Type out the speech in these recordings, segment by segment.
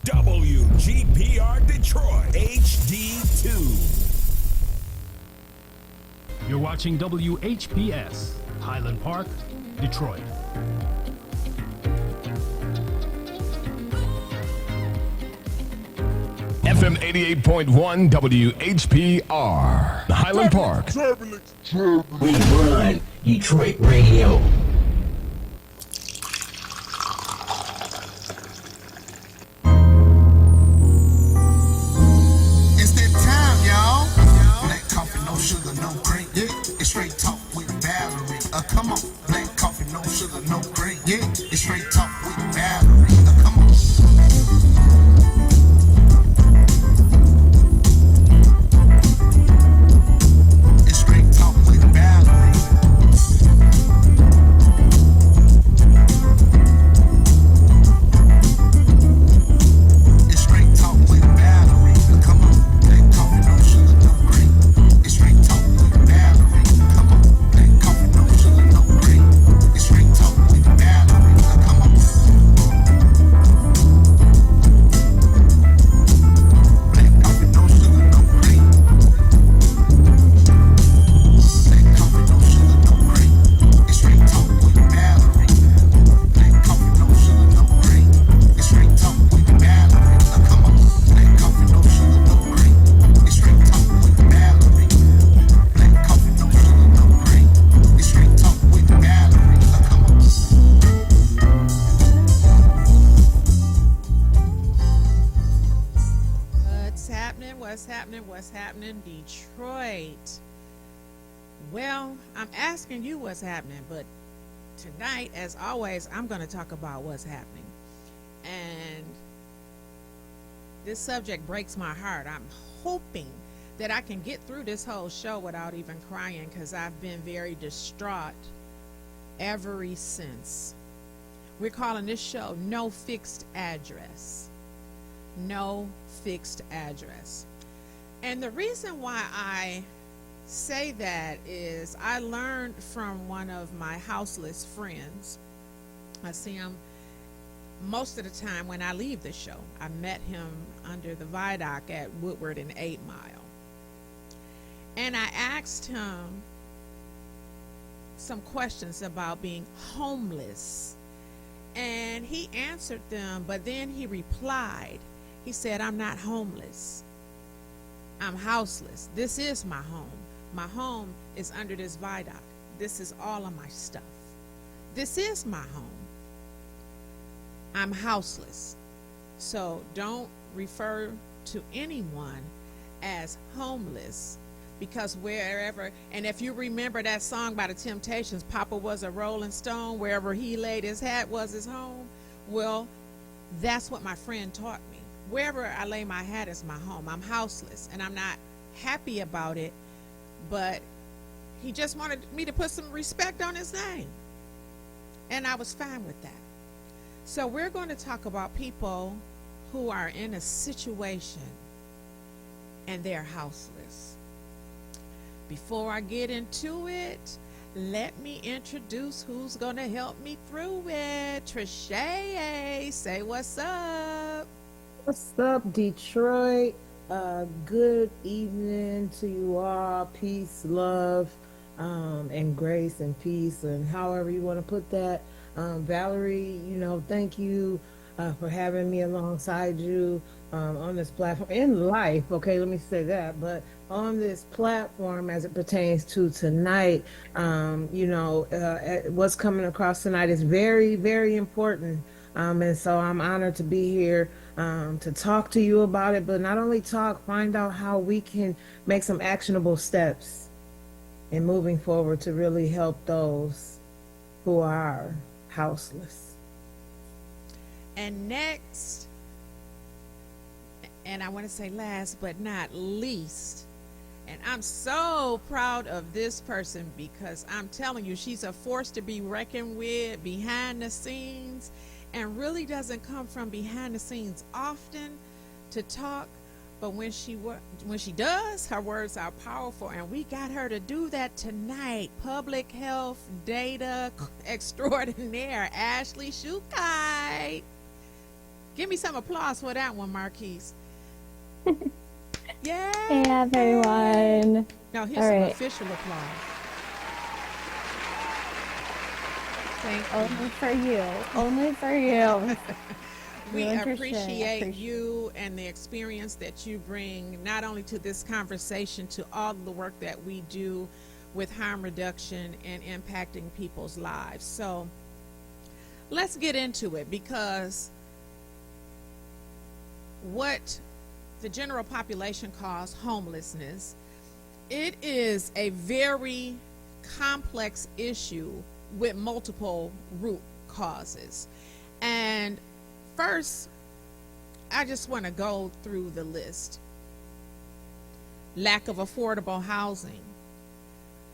WGPR Detroit HD2. You're watching WHPS, Highland Park, Detroit. FM 88.1 WHPR, Highland Park. We run Detroit radio. It's that time, y'all. Black coffee, no sugar, no cream. Yeah, it's straight talk with Valerie. Come on. Black coffee, no sugar, no cream. Yeah, it's straight talk with Valerie. Come on. It's straight talk with Valerie. It's straight talk with Valerie. Come on. Black coffee, no sugar, no cream. It's straight talk with Valerie. Come on. Black coffee, no sugar, no cream. It's straight talk with Valerie. Come on. Black coffee, no sugar, no cream. Black coffee, no sugar, no cream. It's straight talk with Valerie. Black coffee, no sugar, no cream. It's straight talk with Valerie. Come on. Black coffee, no sugar, no cream. It's straight talk with Valerie. Black coffee, no sugar, no cream. It's straight talk with Valerie. Come on. What's happening? What's happening? What's happening, Detroit? Well, I'm asking you what's happening, but tonight, as always, I'm going to talk about what's happening. And this subject breaks my heart. I'm hoping that I can get through this whole show without even crying, because I've been very distraught ever since. We're calling this show No Fixed Address. No Fixed Address. And the reason why I say that is I learned from one of my houseless friends. I see him most of the time when I leave the show. I met him under the viaduct at Woodward and 8 Mile. And I asked him some questions about being homeless. And he answered them, but then he replied. He said, "I'm not homeless. I'm houseless. This is my home. My home is under this viaduct. This is all of my stuff. This is my home. I'm houseless." So don't refer to anyone as homeless, because wherever, and if you remember that song by the Temptations, Papa was a rolling stone, wherever he laid his hat was his home. Well, that's what my friend taught me. Wherever I lay my hat is my home. I'm houseless, and I'm not happy about it, but he just wanted me to put some respect on his name, and I was fine with that. So we're going to talk about people who are in a situation and they're houseless. Before I get into it, let me introduce who's going to help me through it. Trisha, say what's up. What's up, Detroit? Good evening to you all. Peace, love, and grace and peace, and however you want to put that. Valerie, thank you for having me alongside you on this platform in life. Okay, let me say that. But on this platform, as it pertains to tonight, what's coming across tonight is very, very important. And so I'm honored to be here to talk to you about it, but not only talk, find out how we can make some actionable steps in moving forward to really help those who are houseless. And next, and I want to say last but not least, and I'm so proud of this person, because I'm telling you, she's a force to be reckoned with behind the scenes, and really doesn't come from behind the scenes often to talk, but when she does, her words are powerful, and we got her to do that tonight. Public health data extraordinaire, Ashley Shukite. Give me some applause for that one, Marquise. Yeah. Hey everyone. Now here's All some right. official applause. Thank you. Only for you. Only for you. We You and Trisha, appreciate you and the experience that you bring not only to this conversation, to all the work that we do with harm reduction and impacting people's lives. So let's get into it, because what the general population calls homelessness, it is a very complex issue with multiple root causes. And first, I just want to go through the list. Lack of affordable housing,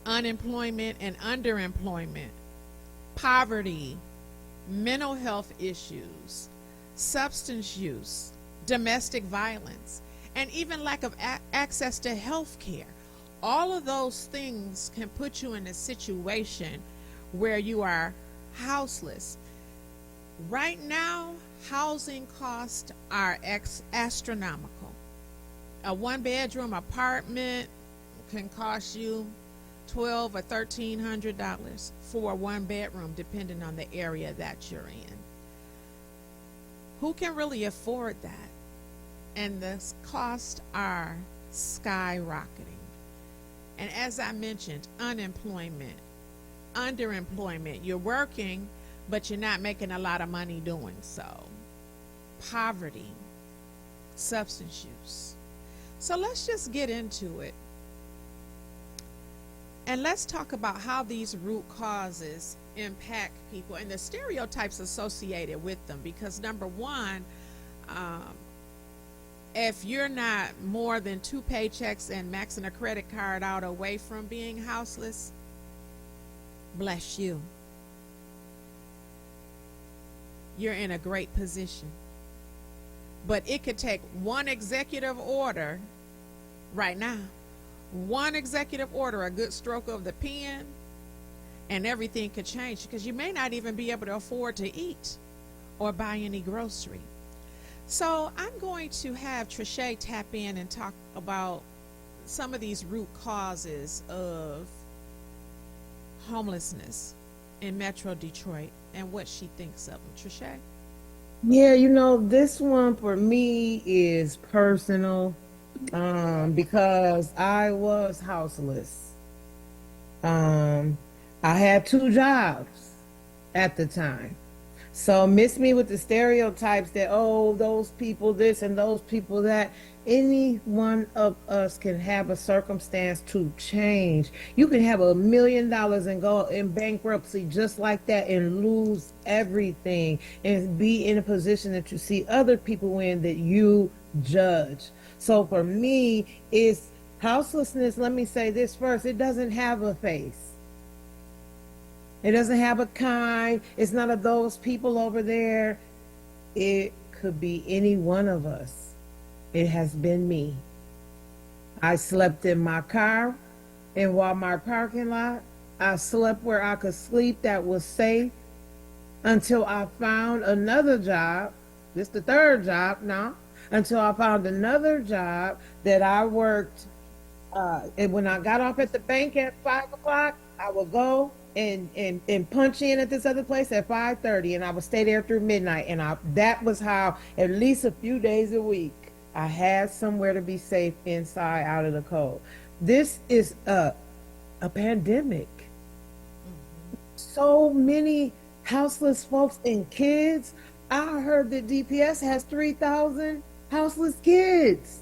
unemployment and underemployment, poverty, mental health issues, substance use, domestic violence, and even lack of access to health care. All of those things can put you in a situation where you are houseless. Right now, housing costs are astronomical. A one-bedroom apartment can cost you $1,200 or $1,300 for a one-bedroom, depending on the area that you're in. Who can really afford that? And the costs are skyrocketing. And as I mentioned, unemployment, underemployment. You're working, but you're not making a lot of money doing so. Poverty, substance use. So let's just get into it. And let's talk about how these root causes impact people and the stereotypes associated with them. Because number one, if you're not more than 2 paychecks and maxing a credit card out away from being houseless, bless you. You're in a great position. But it could take one executive order right now, one executive order, a good stroke of the pen, and everything could change, because you may not even be able to afford to eat or buy any grocery. So I'm going to have Trisha tap in and talk about some of these root causes of homelessness in Metro Detroit and what she thinks of them. Trisha? Yeah, this one for me is personal, because I was houseless. I had 2 jobs at the time. So miss me with the stereotypes that, oh, those people this and those people that. Any one of us can have a circumstance to change. You can have $1 million and go in bankruptcy just like that and lose everything and be in a position that you see other people in that you judge. So for me, it's houselessness. Let me say this first. It doesn't have a face. It doesn't have a kind. It's none of those people over there. It could be any one of us. It has been me. I slept in my car in Walmart parking lot. I slept where I could sleep that was safe until I found another job. This the 3rd job now. Until I found another job that I worked. And when I got off at the bank at 5 o'clock, I would go and punch in at this other place at 5:30, and I would stay there through midnight. And that was how, at least a few days a week, I had somewhere to be safe inside, out of the cold. This is a pandemic. So many houseless folks and kids. I heard that DPS has 3,000 houseless kids.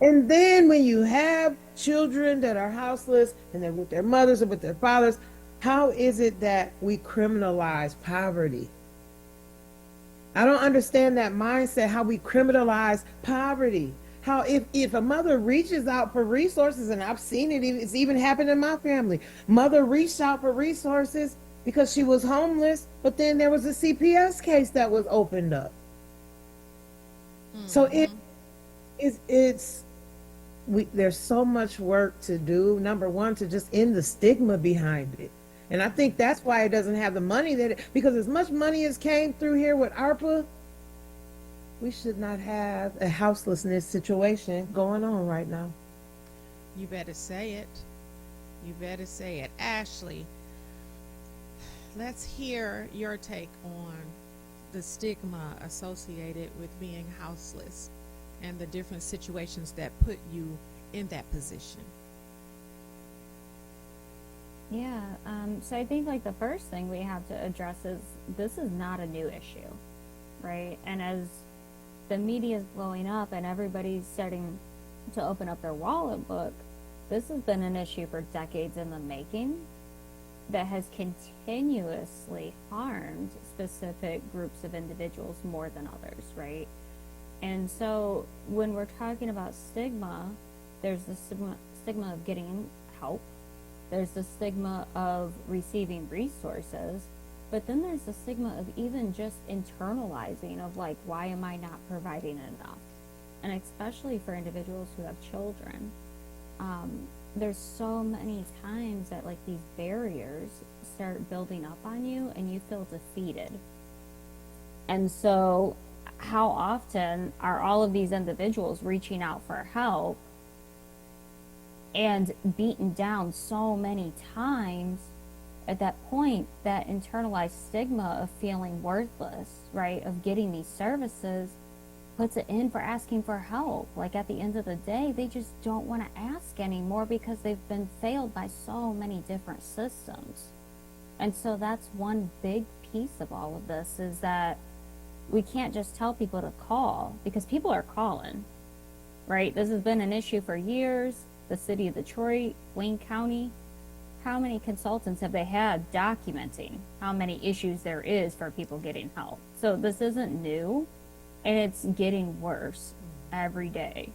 And then when you have children that are houseless and they're with their mothers or with their fathers, how is it that we criminalize poverty? I don't understand that mindset, how we criminalize poverty. How if a mother reaches out for resources, and I've seen it, it's even happened in my family. Mother reached out for resources because she was homeless, but then there was a CPS case that was opened up. So there's so much work to do. Number one, to just end the stigma behind it. And I think that's why it doesn't have the money because as much money as came through here with ARPA, We should not have a houselessness situation going on right now. You better say it. You better say it. Ashley, let's hear your take on the stigma associated with being houseless and the different situations that put you in that position. Yeah, so I think like the first thing we have to address is this is not a new issue, right? And as the media is blowing up and everybody's starting to open up their wallet book, this has been an issue for decades in the making that has continuously harmed specific groups of individuals more than others, right? And so when we're talking about stigma, there's the stigma of getting help, there's the stigma of receiving resources, but then there's the stigma of even just internalizing of like, why am I not providing enough? And especially for individuals who have children, there's so many times that like these barriers start building up on you and you feel defeated. And so how often are all of these individuals reaching out for help and beaten down so many times at that point, that internalized stigma of feeling worthless, right, of getting these services puts it in for asking for help. Like at the end of the day, they just don't want to ask anymore because they've been failed by so many different systems. And so that's one big piece of all of this, is that we can't just tell people to call because people are calling, right? This has been an issue for years. The city of Detroit, Wayne County, how many consultants have they had documenting how many issues there is for people getting help? So this isn't new, and it's getting worse every day.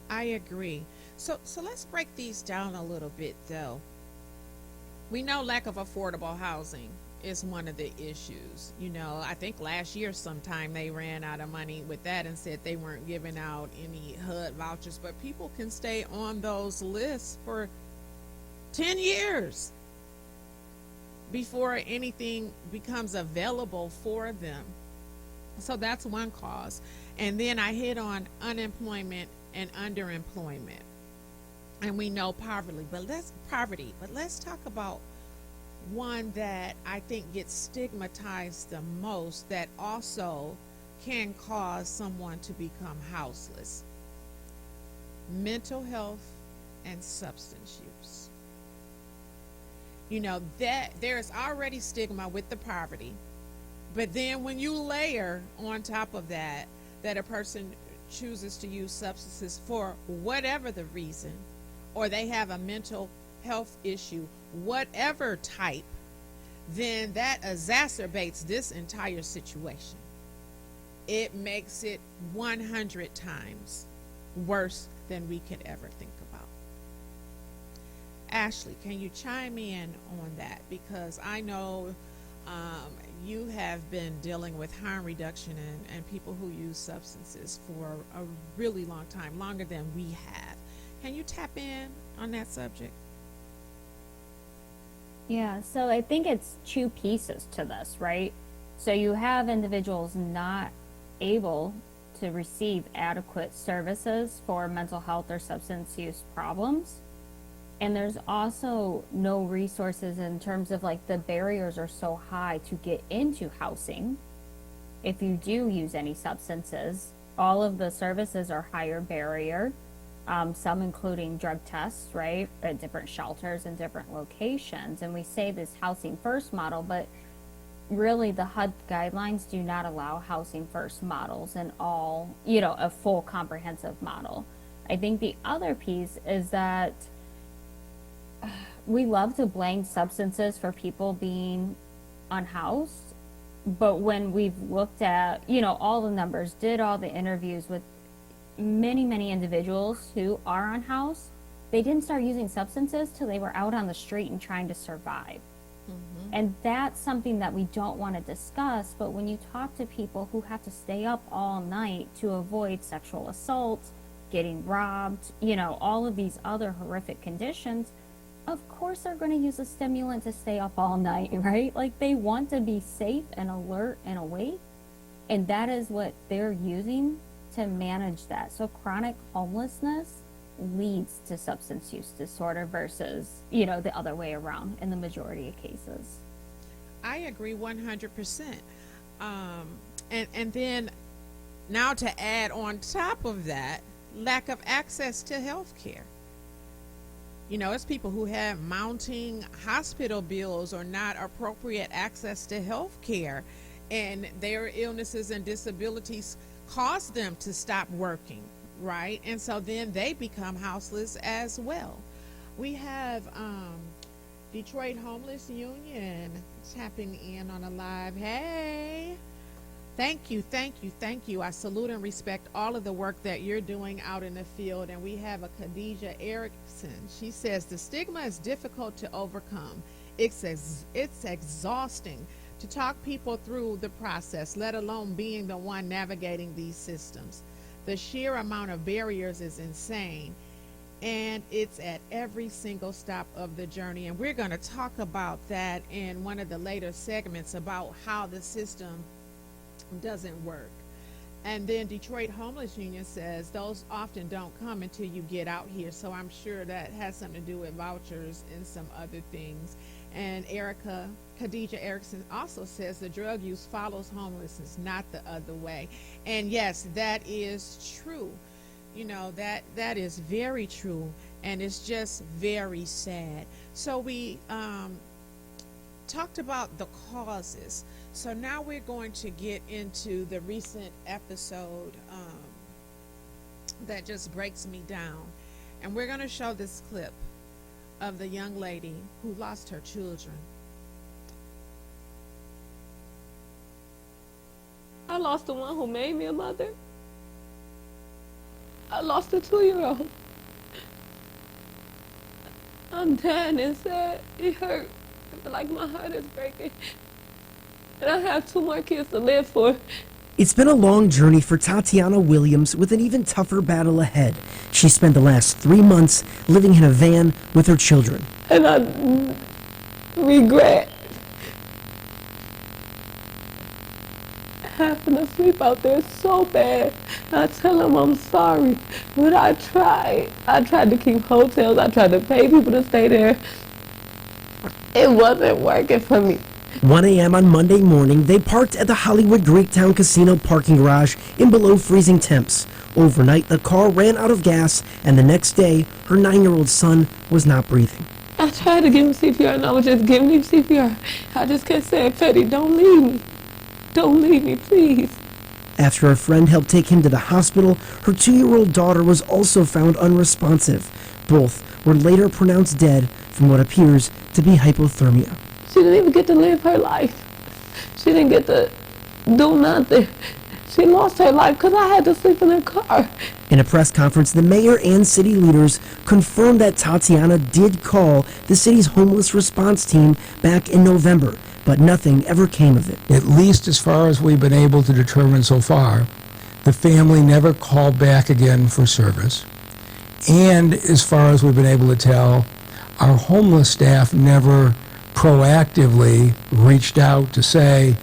I agree. So let's break these down a little bit though. We know lack of affordable housing is one of the issues. You know, I think last year sometime they ran out of money with that and said they weren't giving out any HUD vouchers, but people can stay on those lists for 10 years before anything becomes available for them. So that's one cause. And then I hit on unemployment and underemployment. And we know poverty, but let's talk about one that I think gets stigmatized the most, that also can cause someone to become houseless: mental health and substance use. You know, that there's already stigma with the poverty, but then when you layer on top of that a person chooses to use substances for whatever the reason, or they have a mental health issue, whatever type, then that exacerbates this entire situation. It makes it 100 times worse than we could ever think about. Ashley, can you chime in on that? Because I know you have been dealing with harm reduction and people who use substances for a really long time, longer than we have. Can you tap in on that subject? Yeah, so I think it's two pieces to this, right? So you have individuals not able to receive adequate services for mental health or substance use problems. And there's also no resources in terms of like the barriers are so high to get into housing. If you do use any substances, all of the services are higher barrier. Some including drug tests, right, at different shelters and different locations. And we say this housing first model, but really the HUD guidelines do not allow housing first models and all, you know, a full comprehensive model. I think the other piece is that we love to blame substances for people being unhoused, but when we've looked at, you know, all the numbers, did all the interviews with many individuals who are unhoused, they didn't start using substances till they were out on the street and trying to survive. Mm-hmm. And that's something that we don't want to discuss, but when you talk to people who have to stay up all night to avoid sexual assault, getting robbed, you know, all of these other horrific conditions, of course they're going to use a stimulant to stay up all night, right? Like they want to be safe and alert and awake. And that is what they're using to manage that. So chronic homelessness leads to substance use disorder versus, the other way around in the majority of cases. I agree 100%. And then now to add on top of that, lack of access to health care. It's people who have mounting hospital bills or not appropriate access to health care, and their illnesses and disabilities cause them to stop working, right? And so then they become houseless as well. We have Detroit Homeless Union tapping in on a live. Hey, thank you. I salute and respect all of the work that you're doing out in the field. And we have a Khadijah Erickson. She says the stigma is difficult to overcome. It's exhausting to talk people through the process, let alone being the one navigating these systems. The sheer amount of barriers is insane, and it's at every single stop of the journey. And we're going to talk about that in one of the later segments about how the system doesn't work. And then Detroit Homeless Union says those often don't come until you get out here. So I'm sure that has something to do with vouchers and some other things. And Khadijah Erickson also says the drug use follows homelessness, not the other way. And yes, that is true. That is very true, and it's just very sad. So we talked about the causes. So now we're going to get into the recent episode that just breaks me down. And we're going to show this clip of the young lady who lost her children. I lost the one who made me a mother. I lost a 2-year-old. I'm dying inside. It hurt. I feel like my heart is breaking. And I have 2 more kids to live for. It's been a long journey for Tatiana Williams with an even tougher battle ahead. She spent the last 3 months living in a van with her children. And I regret having to sleep out there so bad. I tell them I'm sorry, but I tried. I tried to keep hotels. I tried to pay people to stay there. It wasn't working for me. 1 a.m. on Monday morning, they parked at the Hollywood Greektown Casino parking garage in below freezing temps. Overnight, the car ran out of gas, and the next day, her 9-year-old son was not breathing. I tried to give him CPR, and I was just giving him CPR. I just kept saying, Fetty, don't leave me. Don't leave me, please. After a friend helped take him to the hospital, her 2-year-old daughter was also found unresponsive. Both were later pronounced dead from what appears to be hypothermia. She didn't even get to live her life. She didn't get to do nothing. She lost her life because I had to sleep in her car. In a press conference, the mayor and city leaders confirmed that Tatiana did call the city's homeless response team back in November, but nothing ever came of it. At least as far as we've been able to determine so far, the family never called back again for service. And as far as we've been able to tell, our homeless staff never proactively reached out to say,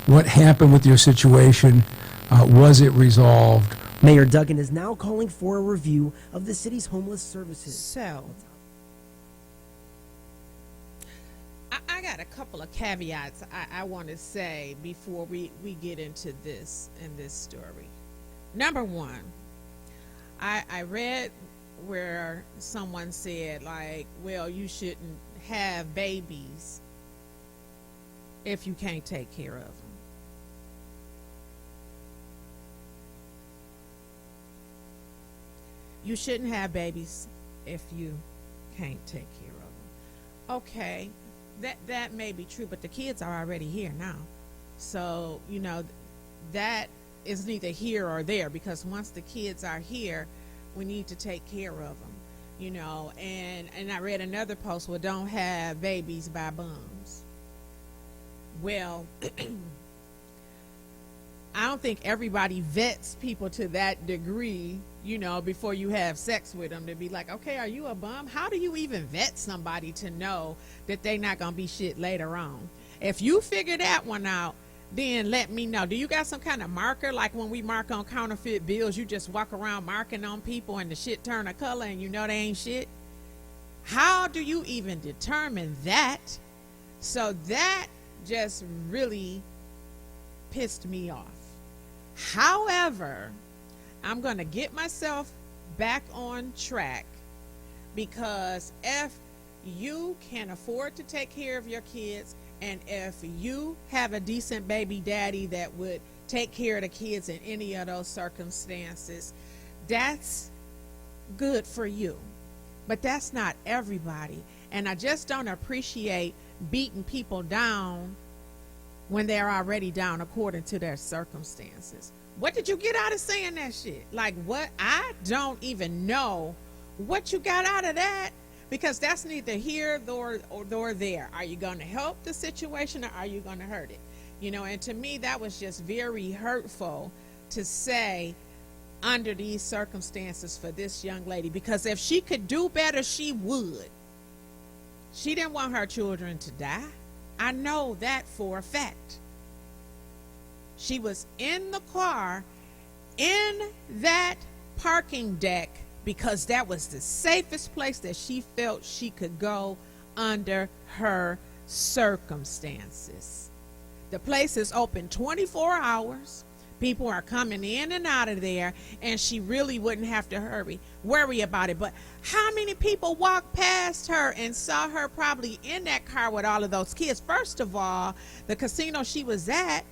what happened with your situation? Was it resolved? Mayor Duggan is now calling for a review of the city's homeless services. So, I got a couple of caveats I want to say before we get into this story. Number one, I read where someone said, like, well, you shouldn't have babies if you can't take care of them. You shouldn't have babies if you can't take care of them. Okay, that may be true, but the kids are already here now. So, that is neither here or there, because once the kids are here, we need to take care of them, and I read another post, well, don't have babies by bums. Well, I don't think everybody vets people to that degree, before you have sex with them, to be like, okay, are you a bum? How do you even vet somebody to know that they're not going to be shit later on? If you figure that one out, then let me know. Do you got some kind of marker, like when we mark on counterfeit bills, you just walk around marking on people and the shit turn a color and you know they ain't shit? How do you even determine that? So that just really pissed me off. However, I'm going to get myself back on track, because if you can afford to take care of your kids, and if you have a decent baby daddy that would take care of the kids in any of those circumstances, that's good for you. But that's not everybody. And I just don't appreciate beating people down when they're already down according to their circumstances. What did you get out of saying that shit? Like, what? I don't even know what you got out of that, because that's neither here nor there. Are you going to help the situation, or are you going to hurt it? You know, and to me, that was just very hurtful to say under these circumstances for this young lady, because if she could do better, she would. She didn't want her children to die. I know that for a fact. She was in the car in that parking deck because that was the safest place that she felt she could go under her circumstances. The place is open 24 hours. People are coming in and out of there, and she really wouldn't have to worry about it. But how many people walked past her and saw her probably in that car with all of those kids? First of all, the casino she was at,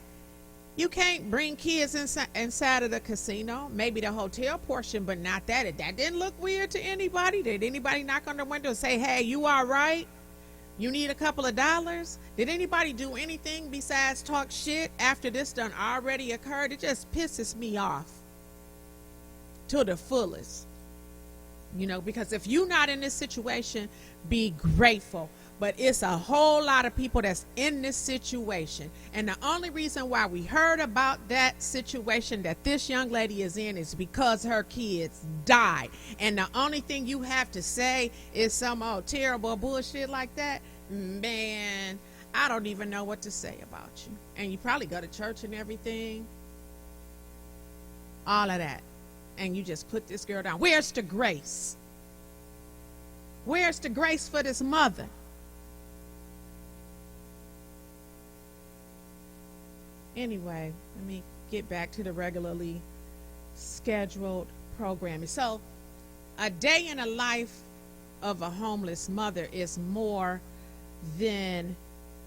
you can't bring kids inside of the casino. Maybe the hotel portion, but not that. That didn't look weird to anybody. Did anybody knock on the window and say, hey, you all right? You need a couple of dollars? Did anybody do anything besides talk shit after this done already occurred? It just pisses me off to the fullest. You know, because if you're not in this situation, be grateful. But it's a whole lot of people that's in this situation. And the only reason why we heard about that situation that this young lady is in is because her kids died. And the only thing you have to say is some old terrible bullshit like that. Man, I don't even know what to say about you. And you probably go to church and everything. All of that. And you just put this girl down. Where's the grace? Where's the grace for this mother? Anyway, let me get back to the regularly scheduled programming. So, a day in the life of a homeless mother is more than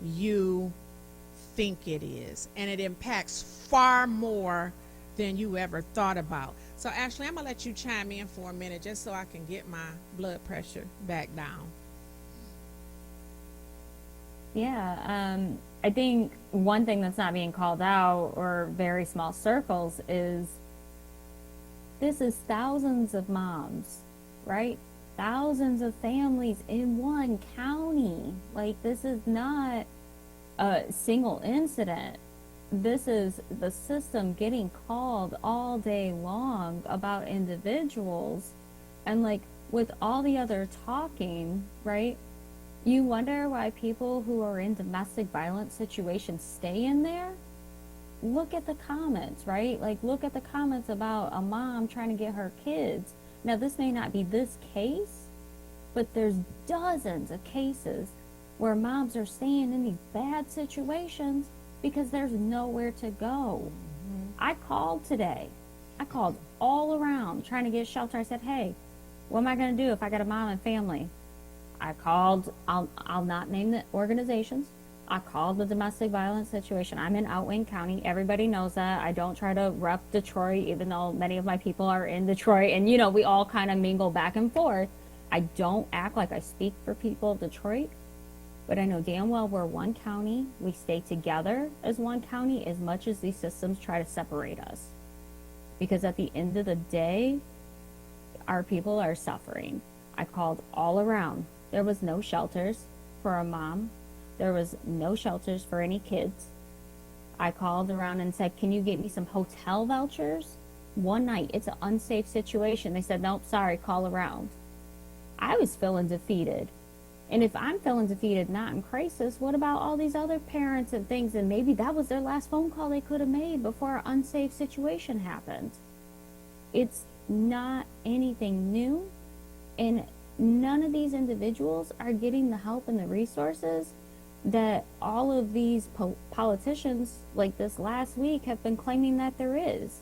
you think it is. And it impacts far more than you ever thought about. So, Ashley, I'm going to let you chime in for a minute just so I can get my blood pressure back down. Yeah, I think one thing that's not being called out, or very small circles, is this is thousands of moms, right? Thousands of families in one county. Like, this is not a single incident. This is the system getting called all day long about individuals. And like with all the other talking, right? You wonder why people who are in domestic violence situations stay in there? Look at the comments, right? Like, look at the comments about a mom trying to get her kids. Now, this may not be this case, but there's dozens of cases where moms are staying in these bad situations because there's nowhere to go. Mm-hmm. I called today. I called all around trying to get shelter. I said, hey, what am I going to do if I got a mom and family? I called, I'll not name the organizations. I called the domestic violence situation. I'm in Outwing County. Everybody knows that. I don't try to rep Detroit, even though many of my people are in Detroit. And, you know, we all kind of mingle back and forth. I don't act like I speak for people of Detroit, but I know damn well we're one county. We stay together as one county as much as these systems try to separate us. Because at the end of the day, our people are suffering. I called all around. There was no shelters for a mom. There was no shelters for any kids. I called around and said, can you get me some hotel vouchers? One night, it's an unsafe situation. They said, nope, sorry, call around. I was feeling defeated. And if I'm feeling defeated, not in crisis, what about all these other parents and things? And maybe that was their last phone call they could have made before an unsafe situation happened. It's not anything new, and none of these individuals are getting the help and the resources that all of these politicians, like this last week, have been claiming that there is.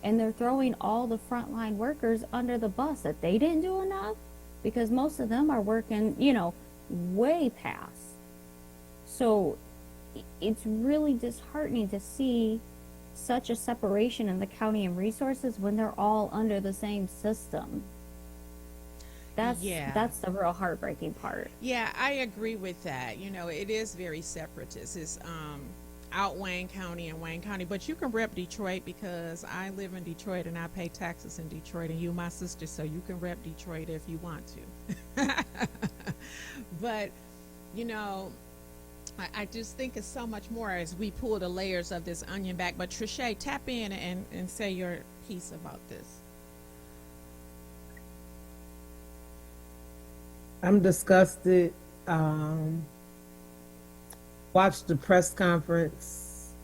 And they're throwing all the frontline workers under the bus that they didn't do enough, because most of them are working, way past. So it's really disheartening to see such a separation in the county and resources when they're all under the same system. That's the real heartbreaking part. Yeah, I agree with that. It is very separatist. It's out Wayne County and Wayne County, but you can rep Detroit because I live in Detroit and I pay taxes in Detroit, and you my sister, so you can rep Detroit if you want to. But I just think it's so much more as we pull the layers of this onion back. But Trisha, tap in and say your piece about this. I'm disgusted. Watched the press conference,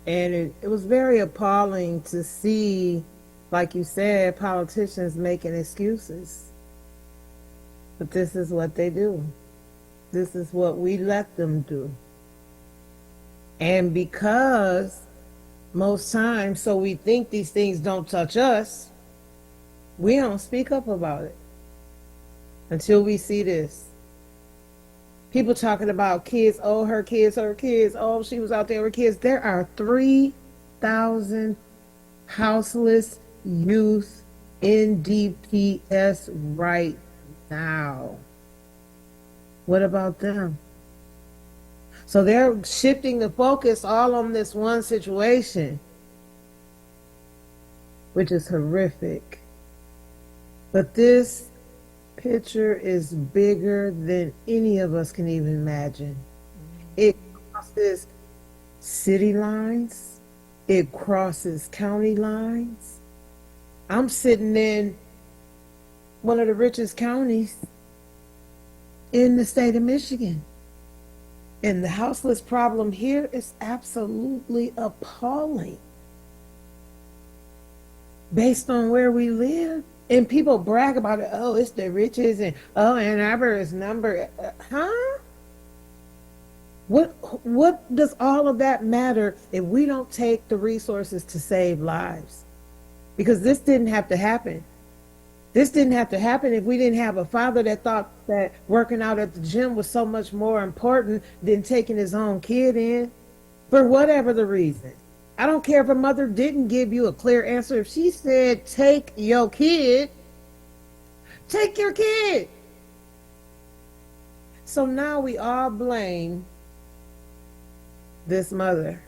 and it was very appalling to see, like you said, politicians making excuses. But this is what they do. This is what we let them do. And because most times, so we think these things don't touch us, we don't speak up about it until we see this. People talking about kids, oh, her kids, oh, she was out there with kids. There are 3,000 houseless youth in DPS right now. What about them? So they're shifting the focus all on this one situation, which is horrific. But this picture is bigger than any of us can even imagine. It crosses city lines. It crosses county lines. I'm sitting in one of the richest counties in the state of Michigan. And the houseless problem here is absolutely appalling based on where we live. And people brag about it. Oh, it's the richest, and oh, Ann Arbor is number. Huh? What does all of that matter if we don't take the resources to save lives? Because this didn't have to happen. This didn't have to happen if we didn't have a father that thought that working out at the gym was so much more important than taking his own kid in, for whatever the reason. I don't care if a mother didn't give you a clear answer. If she said, take your kid, take your kid. So now we all blame this mother.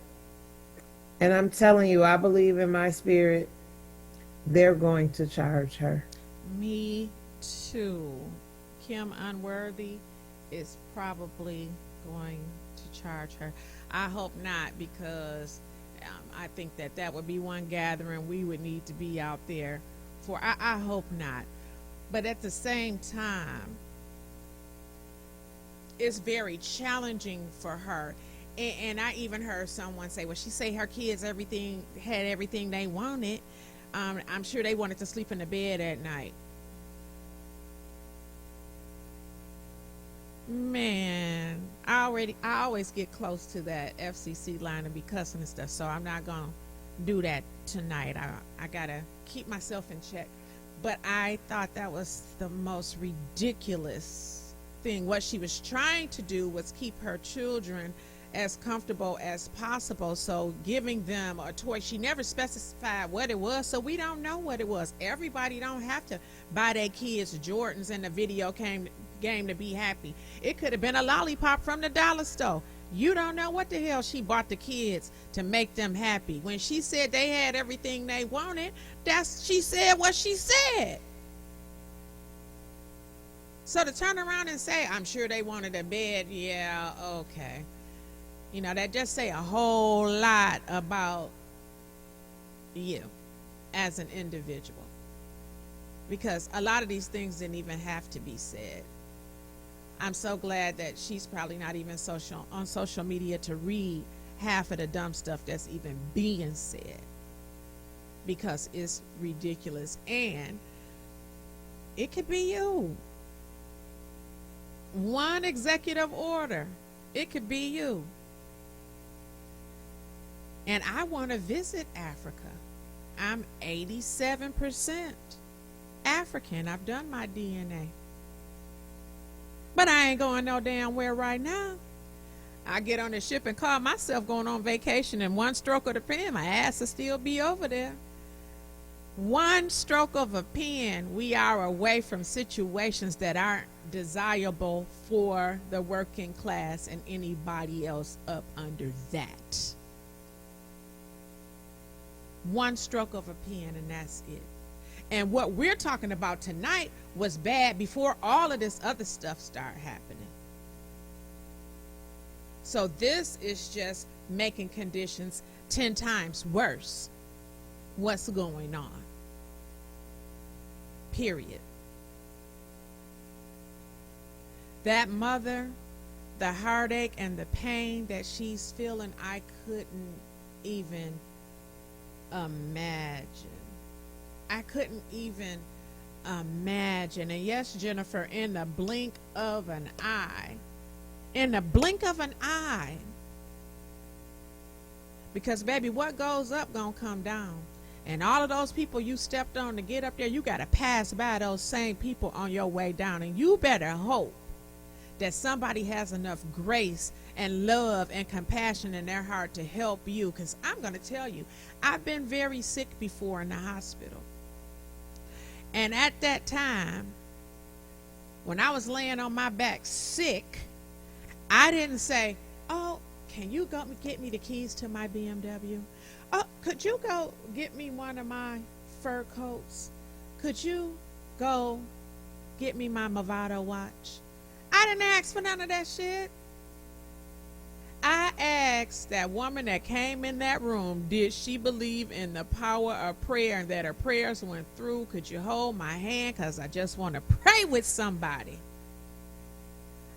And I'm telling you, I believe in my spirit, they're going to charge her. Me too. Kim Unworthy is probably going to charge her. I hope not, because I think that would be one gathering we would need to be out there for. I hope not. But at the same time, it's very challenging for her. And I even heard someone say, well, she say her kids had everything they wanted. I'm sure they wanted to sleep in the bed at night. Man, I always get close to that FCC line and be cussing and stuff, so I'm not gonna do that tonight. I gotta keep myself in check. But I thought that was the most ridiculous thing. What she was trying to do was keep her children as comfortable as possible, so giving them a toy. She never specified what it was, so we don't know what it was. Everybody don't have to buy their kids Jordans and the video game to be happy. It could have been a lollipop from the dollar store. You don't know what the hell she bought the kids to make them happy. When she said they had everything they wanted, she said what she said. So to turn around and say, I'm sure they wanted a bed, yeah, okay. That just say a whole lot about you as an individual. Because a lot of these things didn't even have to be said. I'm so glad that she's probably not even on social media to read half of the dumb stuff that's even being said, because it's ridiculous. And it could be you. One executive order, it could be you. And I want to visit Africa. I'm 87% African. I've done my DNA. But I ain't going no damn where right now. I get on the ship and call myself going on vacation, and one stroke of the pen, my ass will still be over there. One stroke of a pen, we are away from situations that aren't desirable for the working class and anybody else up under that. One stroke of a pen, and that's it. And what we're talking about tonight was bad before all of this other stuff started happening. So this is just making conditions 10 times worse. What's going on? Period. That mother, the heartache and the pain that she's feeling, I couldn't even imagine. I couldn't even imagine. And yes, Jennifer, in the blink of an eye, because baby, what goes up gonna come down. And all of those people you stepped on to get up there, you gotta pass by those same people on your way down. And you better hope that somebody has enough grace and love and compassion in their heart to help you. Because I'm gonna tell you, I've been very sick before in the hospital. And at that time, when I was laying on my back sick, I didn't say, oh, can you go get me the keys to my BMW? Oh, could you go get me one of my fur coats? Could you go get me my Movado watch? I didn't ask for none of that shit. I asked that woman that came in that room, did she believe in the power of prayer and that her prayers went through? Could you hold my hand? Because I just want to pray with somebody.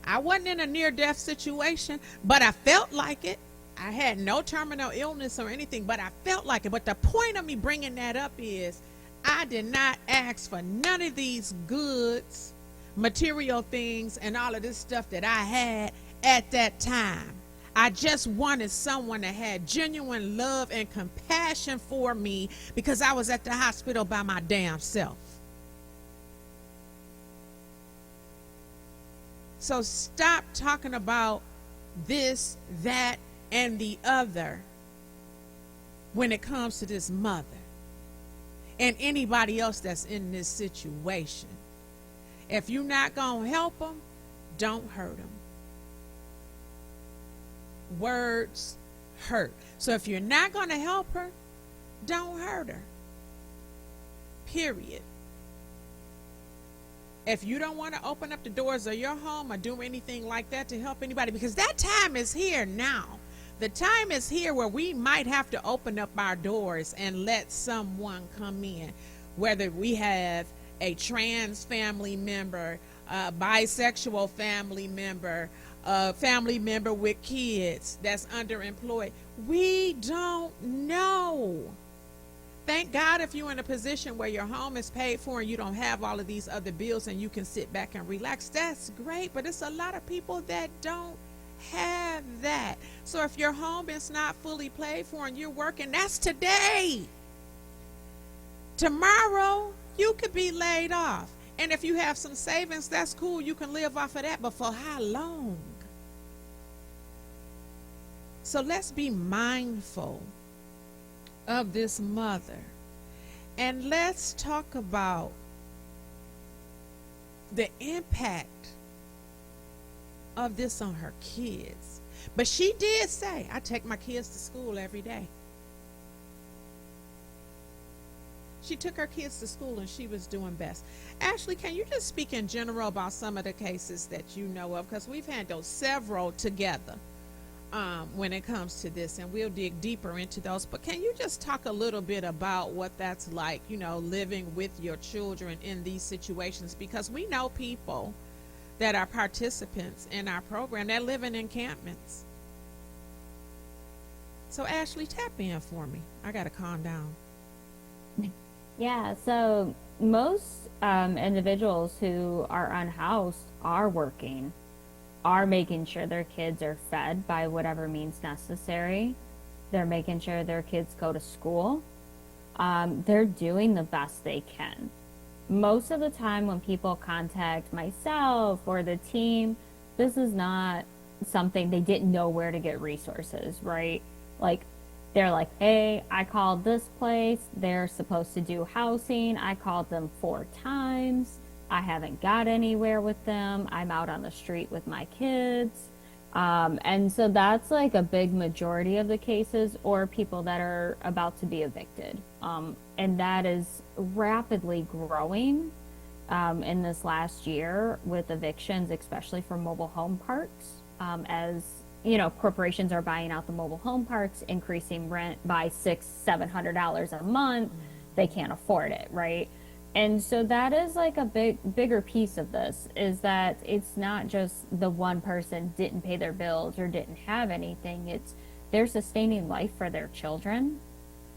I wasn't in a near-death situation, but I felt like it. I had no terminal illness or anything, but I felt like it. But the point of me bringing that up is I did not ask for none of these goods, material things, and all of this stuff that I had at that time. I just wanted someone that had genuine love and compassion for me because I was at the hospital by my damn self. So stop talking about this, that, and the other when it comes to this mother and anybody else that's in this situation. If you're not going to help them, don't hurt them. Words hurt. So if you're not going to help her, don't hurt her. Period. If you don't want to open up the doors of your home or do anything like that to help anybody, because that time is here now. The time is here where we might have to open up our doors and let someone come in, whether we have a trans family member, a bisexual family member, a family member with kids that's underemployed. We don't know. Thank God if you're in a position where your home is paid for and you don't have all of these other bills and you can sit back and relax. That's great, but it's a lot of people that don't have that. So if your home is not fully paid for and you're working, that's today. Tomorrow, you could be laid off. And if you have some savings, that's cool. You can live off of that, but for how long? So let's be mindful of this mother. And let's talk about the impact of this on her kids. But she did say, I take my kids to school every day. She took her kids to school and she was doing best. Ashley, can you just speak in general about some of the cases that you know of? Because we've handled several together when it comes to this, and we'll dig deeper into those. But can you just talk a little bit about what that's like, you know, living with your children in these situations? Because we know people that are participants in our program that live in encampments. So Ashley, tap in for me. I gotta calm down. Yeah, so most individuals who are unhoused are working, are making sure their kids are fed by whatever means necessary. They're making sure their kids go to school. They're doing the best they can. Most of the time when people contact myself or the team, this is not something they didn't know where to get resources, right? Like, they're like, hey, I called this place. They're supposed to do housing. I called them 4 times. I haven't got anywhere with them. I'm out on the street with my kids. And so that's like a big majority of the cases, or people that are about to be evicted. And that is rapidly growing in this last year with evictions, especially for mobile home parks, as you know, corporations are buying out the mobile home parks, increasing rent by $600-700 a month. They can't afford it, right? And so that is like a bigger piece of this, is that it's not just the one person didn't pay their bills or didn't have anything. It's they're sustaining life for their children.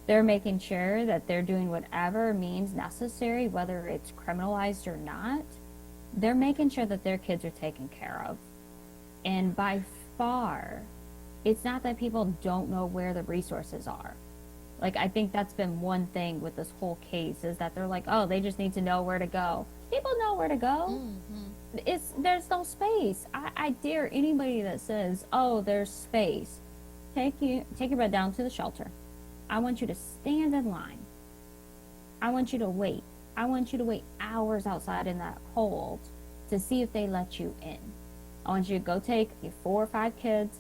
They're making sure that they're doing whatever means necessary, whether it's criminalized or not. They're making sure that their kids are taken care of. And by far, it's not that people don't know where the resources are. Like, I think that's been one thing with this whole case, is that they're like, oh, they just need to know where to go. People know where to go. There's no space. I dare anybody that says, oh, there's space, take your butt down to the shelter. I want you to stand in line. I want you to wait. I want you to wait hours outside in that cold to see if they let you in. I want you to go take your 4 or 5 kids,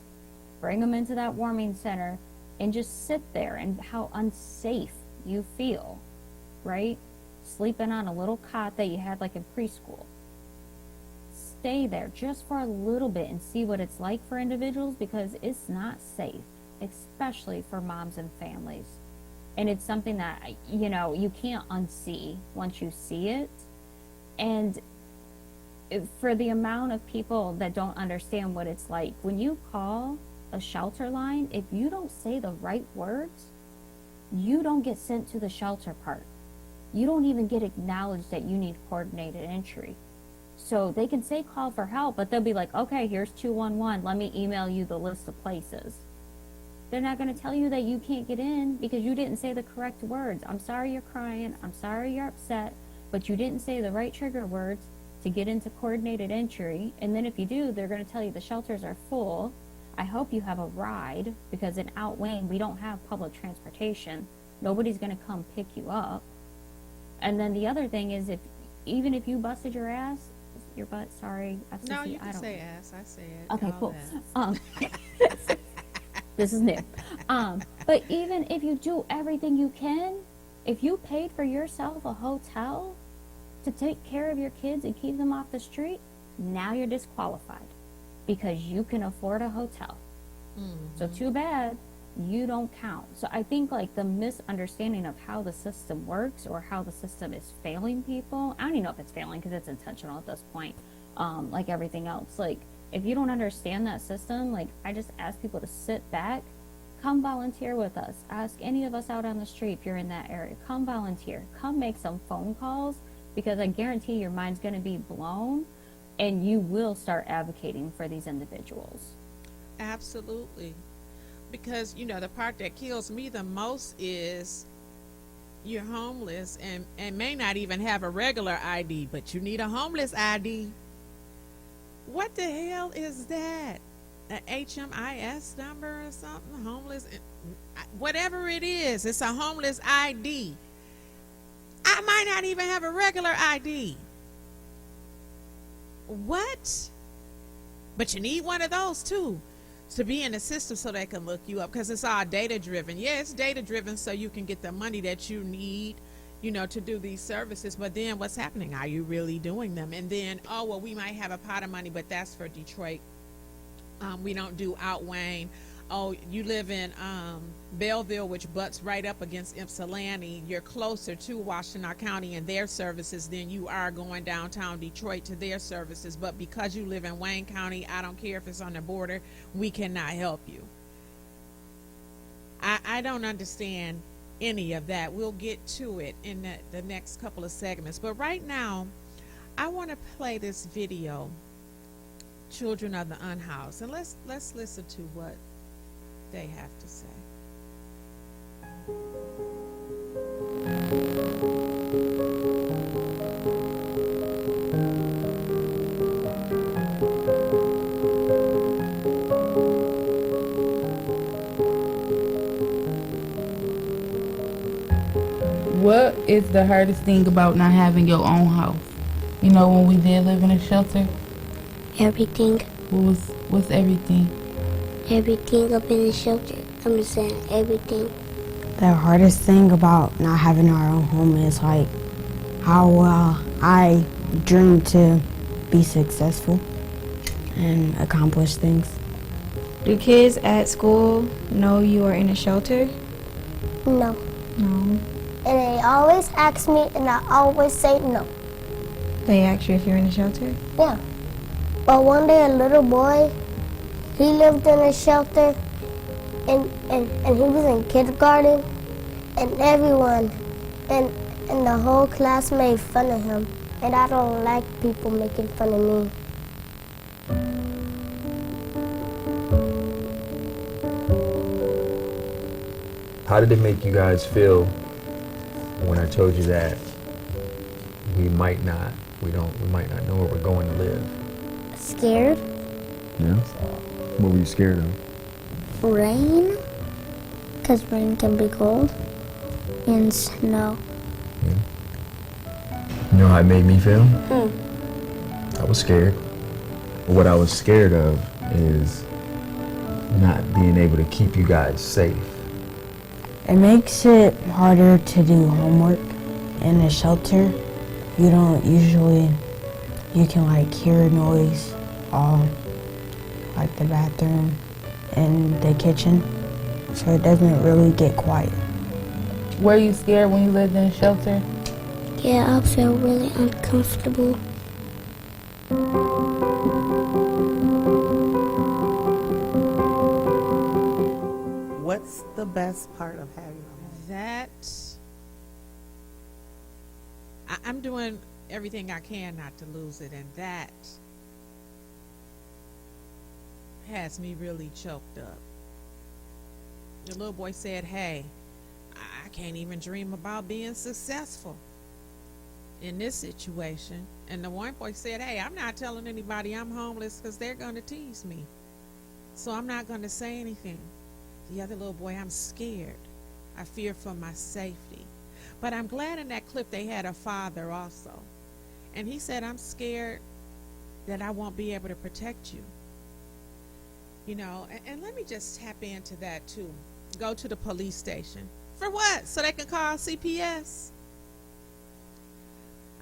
bring them into that warming center, and just sit there, and how unsafe you feel, right? Sleeping on a little cot that you had like in preschool. Stay there just for a little bit and see what it's like for individuals, because it's not safe, especially for moms and families. And it's something that, you know, you can't unsee once you see it. And for the amount of people that don't understand what it's like, when you call a shelter line, if you don't say the right words, you don't get sent to the shelter part. You don't even get acknowledged that you need coordinated entry. So they can say call for help, but they'll be like, okay, here's 211. Let me email you the list of places. They're not going to tell you that you can't get in because you didn't say the correct words. I'm sorry you're crying. I'm sorry you're upset, but you didn't say the right trigger words to get into coordinated entry. And then if you do, they're going to tell you the shelters are full. I hope you have a ride, because in Out Wayne, we don't have public transportation. Nobody's going to come pick you up. And then the other thing is, even if you busted your butt, sorry. FCC, No, you can say ass. I say it. Okay, all cool. that. This is new. But even if you do everything you can, if you paid for yourself a hotel to take care of your kids and keep them off the street, now you're disqualified because you can afford a hotel. So too bad, you don't count. So I think like the misunderstanding of how the system works, or how the system is failing people, I don't even know if it's failing because it's intentional at this point, like everything else. Like, if you don't understand that system, like, I just ask people to sit back, come volunteer with us. Ask any of us out on the street if you're in that area. Come volunteer. Come make some phone calls, because I guarantee your mind's going to be blown, and you will start advocating for these individuals. Absolutely. Because, you know, the part that kills me the most is you're homeless and may not even have a regular ID, but you need a homeless ID. What the hell is that? An HMIS number or something? Homeless, whatever it is, it's a homeless ID. I might not even have a regular ID. What? But you need one of those too, to be in the system so they can look you up, because it's all data driven. Yeah, it's data driven so you can get the money that you need, you know, to do these services. But then what's happening? Are you really doing them? And then, oh, well, we might have a pot of money, but that's for Detroit. We don't do Out Wayne. oh, you live in Belleville, which butts right up against Ypsilanti. You're closer to Washtenaw County and their services than you are going downtown Detroit to their services. But because you live in Wayne County, I don't care if it's on the border, we cannot help you. I don't understand any of that. We'll get to it in the next couple of segments. But right now, I want to play this video, Children of the Unhoused, and let's listen to what they have to say. What is the hardest thing about not having your own house? You know, when we did live in a shelter? Everything. What's everything? Everything up in the shelter. I'm just saying everything. The hardest thing about not having our own home is like how I dream to be successful and accomplish things. Do kids at school know you are in a shelter? No. No. And they always ask me, and I always say no. They ask you if you're in a shelter? Yeah. But one day a little boy, he lived in a shelter, and he was in kindergarten, and everyone and the whole class made fun of him. And I don't like people making fun of me. How did it make you guys feel when I told you that we might not know where we're going to live? Scared? Yeah. What were you scared of? Rain, because rain can be cold, and snow. You know how it made me feel? I was scared. What I was scared of is not being able to keep you guys safe. It makes it harder to do homework in a shelter. You don't usually, you can like hear a noise, like the bathroom and the kitchen, so it doesn't really get quiet. Were you scared when you lived in a shelter? Yeah, I feel really uncomfortable. What's the best part of having a home? That I'm doing everything I can not to lose it, and that has me really choked up. The little boy said, hey, I can't even dream about being successful in this situation. And the one boy said, hey, I'm not telling anybody I'm homeless because they're going to tease me. So I'm not going to say anything. The other little boy, I'm scared. I fear for my safety. But I'm glad in that clip they had a father also. And he said, I'm scared that I won't be able to protect you. You know, and let me just tap into that too. Go to the police station. For what? So they can call CPS?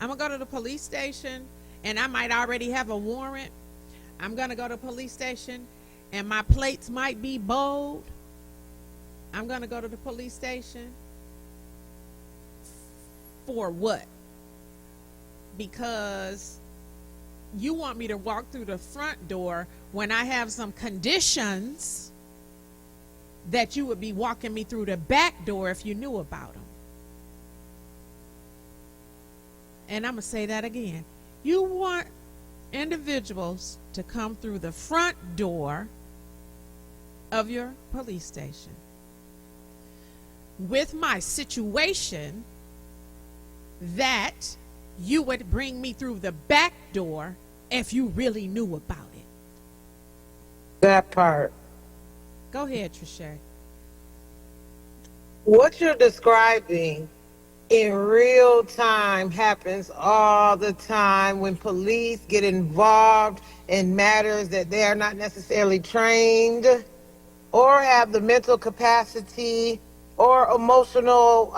I'm going to go to the police station and I might already have a warrant. I'm going to go to the police station and my plates might be bold. I'm going to go to the police station for what? Because you want me to walk through the front door when I have some conditions that you would be walking me through the back door if you knew about them. And I'm going to say that again. You want individuals to come through the front door of your police station with my situation that you would bring me through the back door if you really knew about it. That part. Go ahead, Trisha. What you're describing in real time happens all the time when police get involved in matters that they are not necessarily trained or have the mental capacity or emotional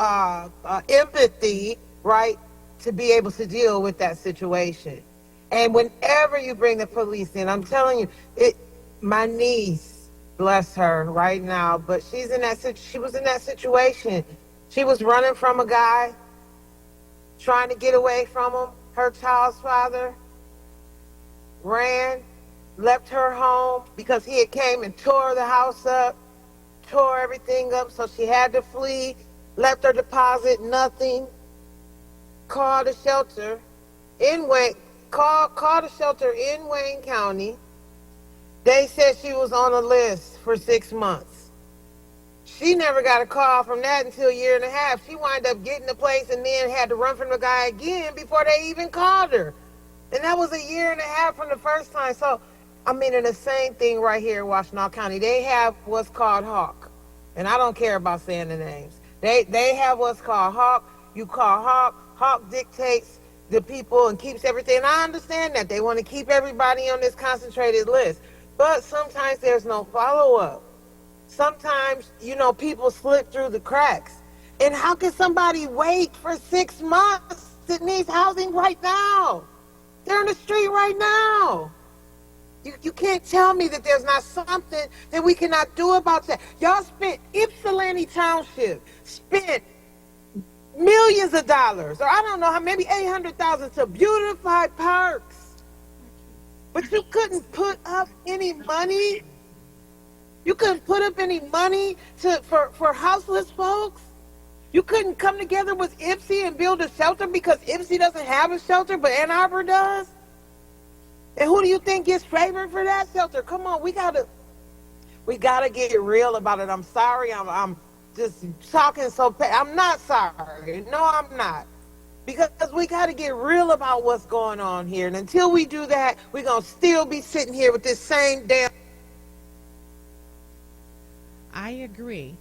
empathy, right, to be able to deal with that situation. And whenever you bring the police in, I'm telling you, my niece bless her right now. But she's in that she was in that situation. She was running from a guy, trying to get away from him. Her child's father ran, left her home because he had came and tore the house up, tore everything up, so she had to flee, left her deposit, nothing. Called a shelter in Wayne, called a shelter in Wayne County. They said she was on a list for 6 months. She never got a call from that until a year and a half. She wound up getting the place and then had to run from the guy again before they even called her. And that was a year and a half from the first time. So, I mean, in the same thing right here in Washtenaw County, they have what's called Hawk. And I don't care about saying the names. They have what's called Hawk. You call Hawk. Hawk dictates the people and keeps everything. And I understand that. They want to keep everybody on this concentrated list. But sometimes there's no follow-up. Sometimes, you know, people slip through the cracks. And how can somebody wait for 6 months that needs housing right now? They're in the street right now. You can't tell me that there's not something that we cannot do about that. Y'all spent, Ypsilanti Township spent millions of dollars, or I don't know how, maybe $800,000 to beautify parks. But you couldn't put up any money. You couldn't put up any money for houseless folks. You couldn't come together with Ipsy and build a shelter because Ipsy doesn't have a shelter, but Ann Arbor does. And who do you think gets favored for that shelter? Come on, we gotta get real about it. I'm sorry, I'm just talking so I'm not sorry. No, I'm not. Because we gotta get real about what's going on here. And until we do that, we're gonna still be sitting here with this same damn. I agree.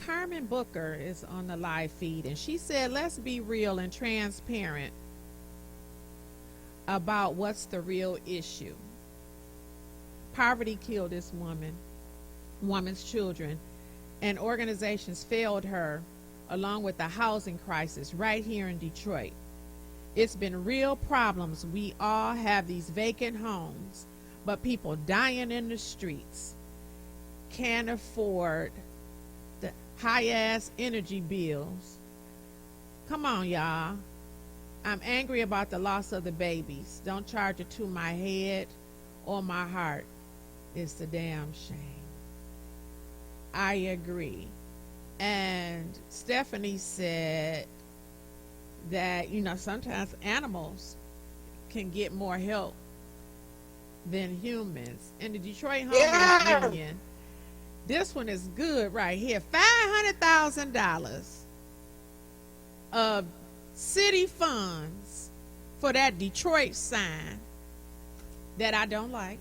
Carmen Booker is on the live feed, and she said, let's be real and transparent about what's the real issue. Poverty killed this woman's children, and organizations failed her along with the housing crisis right here in Detroit. It's been real problems. We all have these vacant homes, but people dying in the streets, can't afford the high-ass energy bills. Come on, y'all. I'm angry about the loss of the babies. Don't charge it to my head or my heart. It's a damn shame. I agree. And Stephanie said that, you know, sometimes animals can get more help than humans. In the Detroit Homeless Union, this one is good right here. $500,000 of city funds for that Detroit sign that I don't like.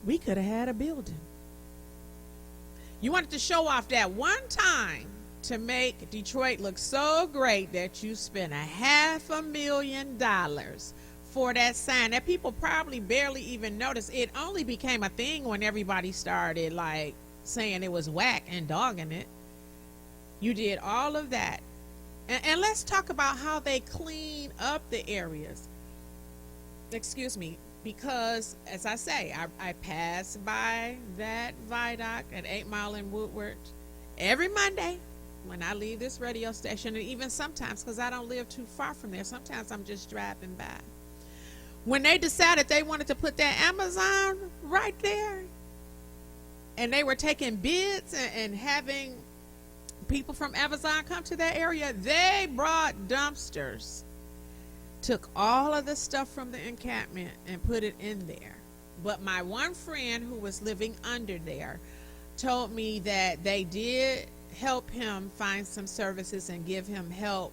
We could have had a building. You wanted to show off that one time to make Detroit look so great that you spent $500,000 for that sign that people probably barely even noticed. It only became a thing when everybody started like saying it was whack and dogging it. You did all of that. And let's talk about how they clean up the areas. Excuse me, because as I say, I pass by that viaduct at 8 Mile and Woodward every Monday when I leave this radio station, and even sometimes because I don't live too far from there. Sometimes I'm just driving by. When they decided they wanted to put that Amazon right there, and they were taking bids and having people from Amazon come to that area, they brought dumpsters, took all of the stuff from the encampment and put it in there. But my one friend who was living under there told me that they did help him find some services and give him help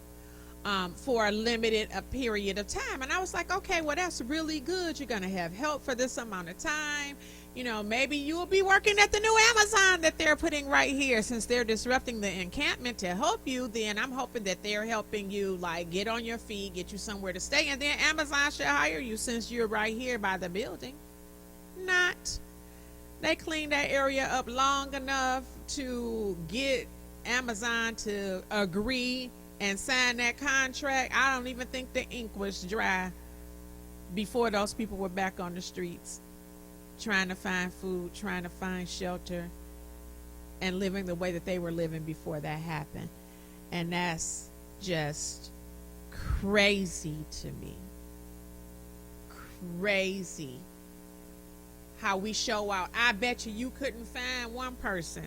for a limited period of time. And I was like, okay, well, that's really good. You're going to have help for this amount of time. You know, maybe you will be working at the new Amazon that they're putting right here. Since they're disrupting the encampment to help you, then I'm hoping that they're helping you, like, get on your feet, get you somewhere to stay, and then Amazon should hire you since you're right here by the building. Not. They cleaned that area up long enough to get Amazon to agree and sign that contract. I don't even think the ink was dry before those people were back on the streets trying to find food, trying to find shelter, and living the way that they were living before that happened. And that's just crazy to me. Crazy how we show out. I bet you couldn't find one person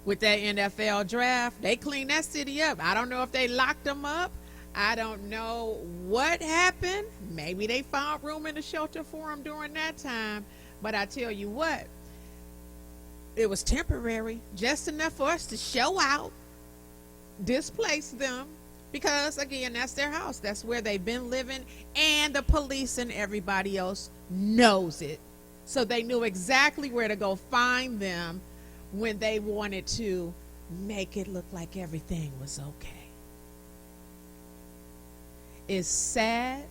with that NFL draft. They cleaned that city up. I don't know if they locked them up. I don't know what happened. Maybe they found room in the shelter for them during that time. But I tell you what, it was temporary, just enough for us to show out, displace them, because again, that's their house. That's where they've been living, and the police and everybody else knows it. So they knew exactly where to go find them when they wanted to make it look like everything was okay. It's sad,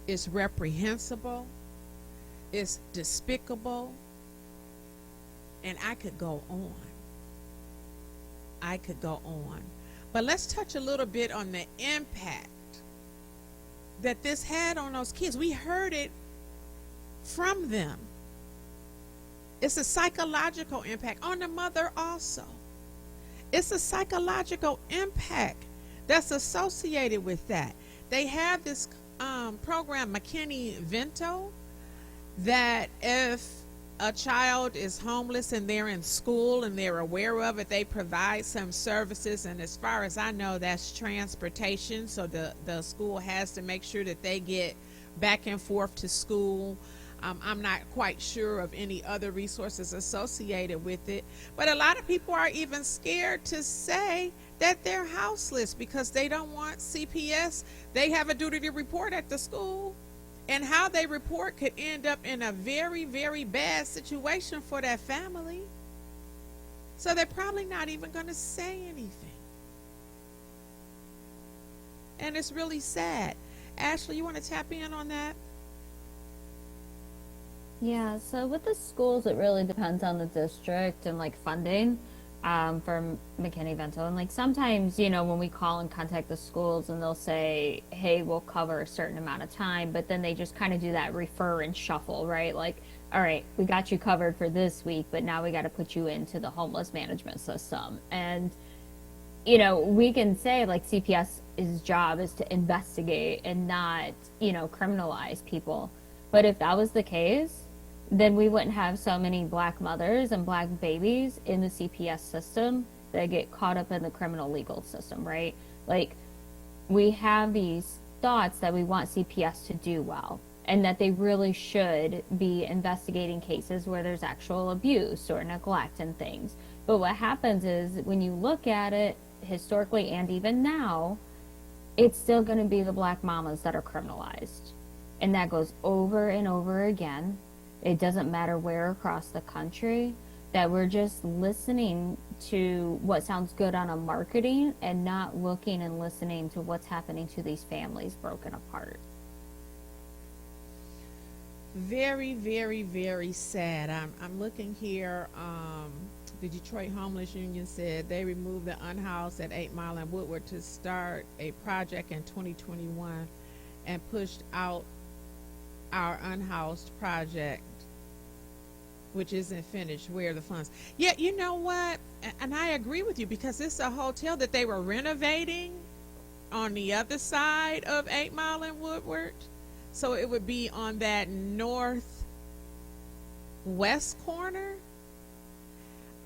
it's reprehensible, it's despicable, and I could go on. I could go on. But let's touch a little bit on the impact that this had on those kids. We heard it from them. It's a psychological impact on the mother also. It's a psychological impact that's associated with that. They have this program, McKinney-Vento, that if a child is homeless and they're in school and they're aware of it, they provide some services. And as far as I know, that's transportation. So the school has to make sure that they get back and forth to school. I'm not quite sure of any other resources associated with it. But a lot of people are even scared to say that they're houseless because they don't want CPS. They have a duty to report at the school. And how they report could end up in a very, very bad situation for that family. So they're probably not even going to say anything. And it's really sad. Ashley, you want to tap in on that? Yeah, so with the schools, it really depends on the district and like funding for McKinney-Vento. And like sometimes, you know, when we call and contact the schools and they'll say, hey, we'll cover a certain amount of time, but then they just kind of do that refer and shuffle, right? Like, all right, we got you covered for this week, but now we got to put you into the homeless management system. And, you know, we can say like CPS's job is to investigate and not, you know, criminalize people. But if that was the case, then we wouldn't have so many black mothers and black babies in the CPS system that get caught up in the criminal legal system, right? Like, we have these thoughts that we want CPS to do well and that they really should be investigating cases where there's actual abuse or neglect and things. But what happens is when you look at it historically and even now, it's still going to be the black mamas that are criminalized. And that goes over and over again. It doesn't matter where across the country, that we're just listening to what sounds good on a marketing and not looking and listening to what's happening to these families broken apart. Very, very, very sad. I'm looking here. The Detroit Homeless Union said they removed the unhoused at 8 Mile and Woodward to start a project in 2021 and pushed out our unhoused project, which isn't finished. Where are the funds? Yeah, you know what? And I agree with you because it's a hotel that they were renovating on the other side of 8 Mile and Woodward. So it would be on that northwest corner.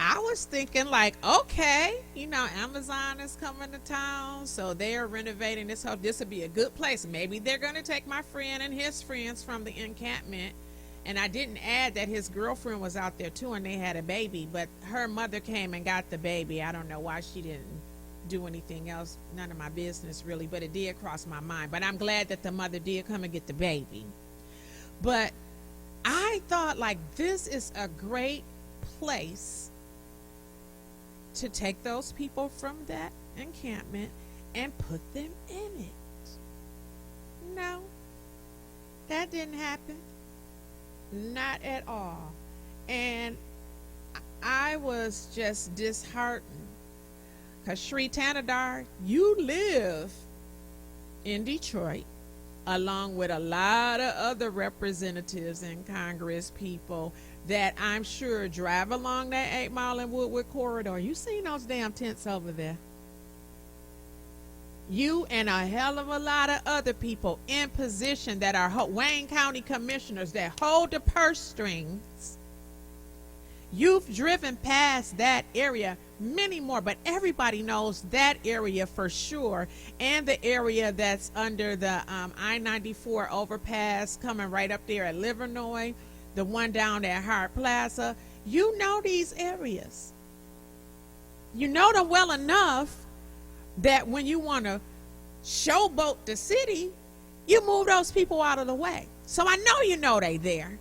I was thinking like, okay, you know, Amazon is coming to town, so they're renovating this hotel. This would be a good place. Maybe they're going to take my friend and his friends from the encampment. And I didn't add that his girlfriend was out there too, and they had a baby, but her mother came and got the baby. I don't know why she didn't do anything else. None of my business really, but it did cross my mind. But I'm glad that the mother did come and get the baby. But I thought like this is a great place to take those people from that encampment and put them in it. No, that didn't happen. Not at all. And I was just disheartened because Sri Tanadar, you live in Detroit. along with a lot of other representatives and Congress people that I'm sure drive along that 8 Mile and Woodward corridor. You seen those damn tents over there? You and a hell of a lot of other people in position that are Wayne County commissioners that hold the purse strings. You've driven past that area, many more, but everybody knows that area for sure, and the area that's under the I-94 overpass coming right up there at Livernois, the one down at Hart Plaza. You know these areas. You know them well enough that when you want to showboat the city, you move those people out of the way. So I know you know they there.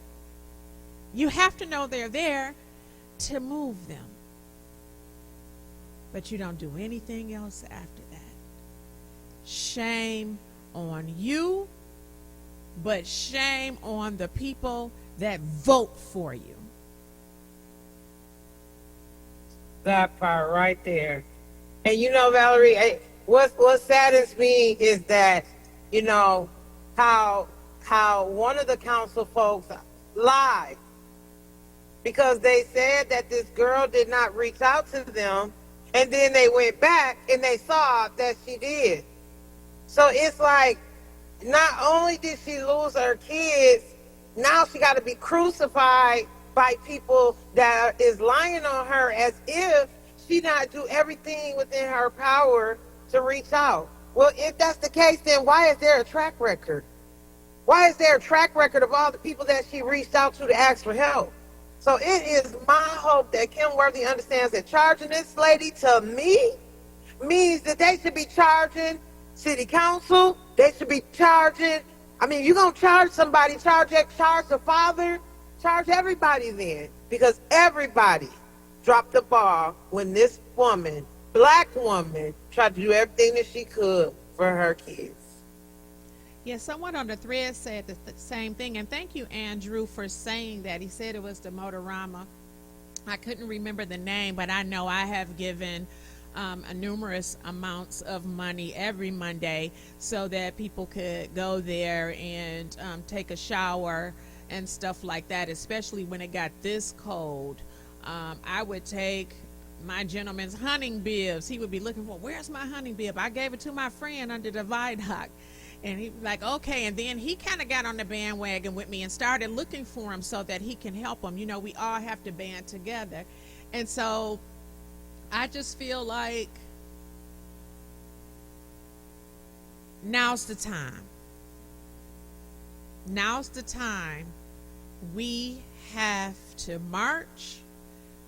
You have to know they're there to move them. But you don't do anything else after that. Shame on you, but shame on the people that vote for you. That part right there. And you know, Valerie, what saddens me is that, you know, how one of the council folks lied, because they said that this girl did not reach out to them, and then they went back and they saw that she did. So it's like, not only did she lose her kids, now she got to be crucified by people that is lying on her as if she not do everything within her power to reach out. Well, if that's the case, then why is there a track record? Why is there a track record of all the people that she reached out to ask for help? So it is my hope that Kim Worthy understands that charging this lady to me means that they should be charging city council. They should be charging, I mean, you're going to charge somebody, charge the father, charge everybody then. Because everybody dropped the ball when this woman, black woman, tried to do everything that she could for her kids. Yeah, someone on the thread said the same thing, and thank you, Andrew, for saying that. He said it was the Motorama. I couldn't remember the name, but I know I have given a numerous amounts of money every Monday so that people could go there and take a shower and stuff like that, especially when it got this cold. I would take my gentleman's hunting bibs. He would be looking for, where's my hunting bib? I gave it to my friend under the viaduct. And he was like, okay. And then he kind of got on the bandwagon with me and started looking for him so that he can help him. You know, we all have to band together. And so I just feel like now's the time. Now's the time. We have to march.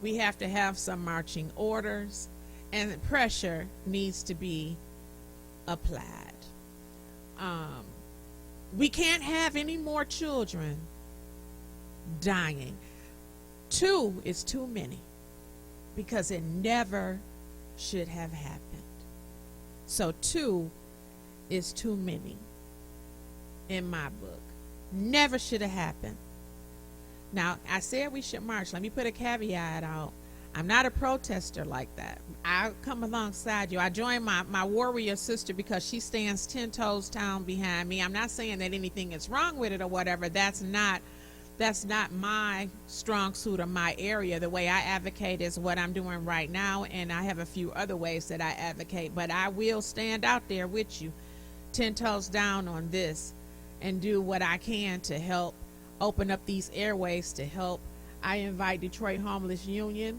We have to have some marching orders. And pressure needs to be applied. We can't have any more children dying. 2 is too many because it never should have happened. So 2 is too many in my book. Never should have happened. Now, I said we should march. Let me put a caveat out. I'm not a protester like that. I come alongside you. I join my warrior sister because she stands 10 toes down behind me. I'm not saying that anything is wrong with it or whatever. That's not my strong suit or my area. The way I advocate is what I'm doing right now, and I have a few other ways that I advocate. But I will stand out there with you, 10 toes down on this, and do what I can to help open up these airways to help. I invite Detroit Homeless Union.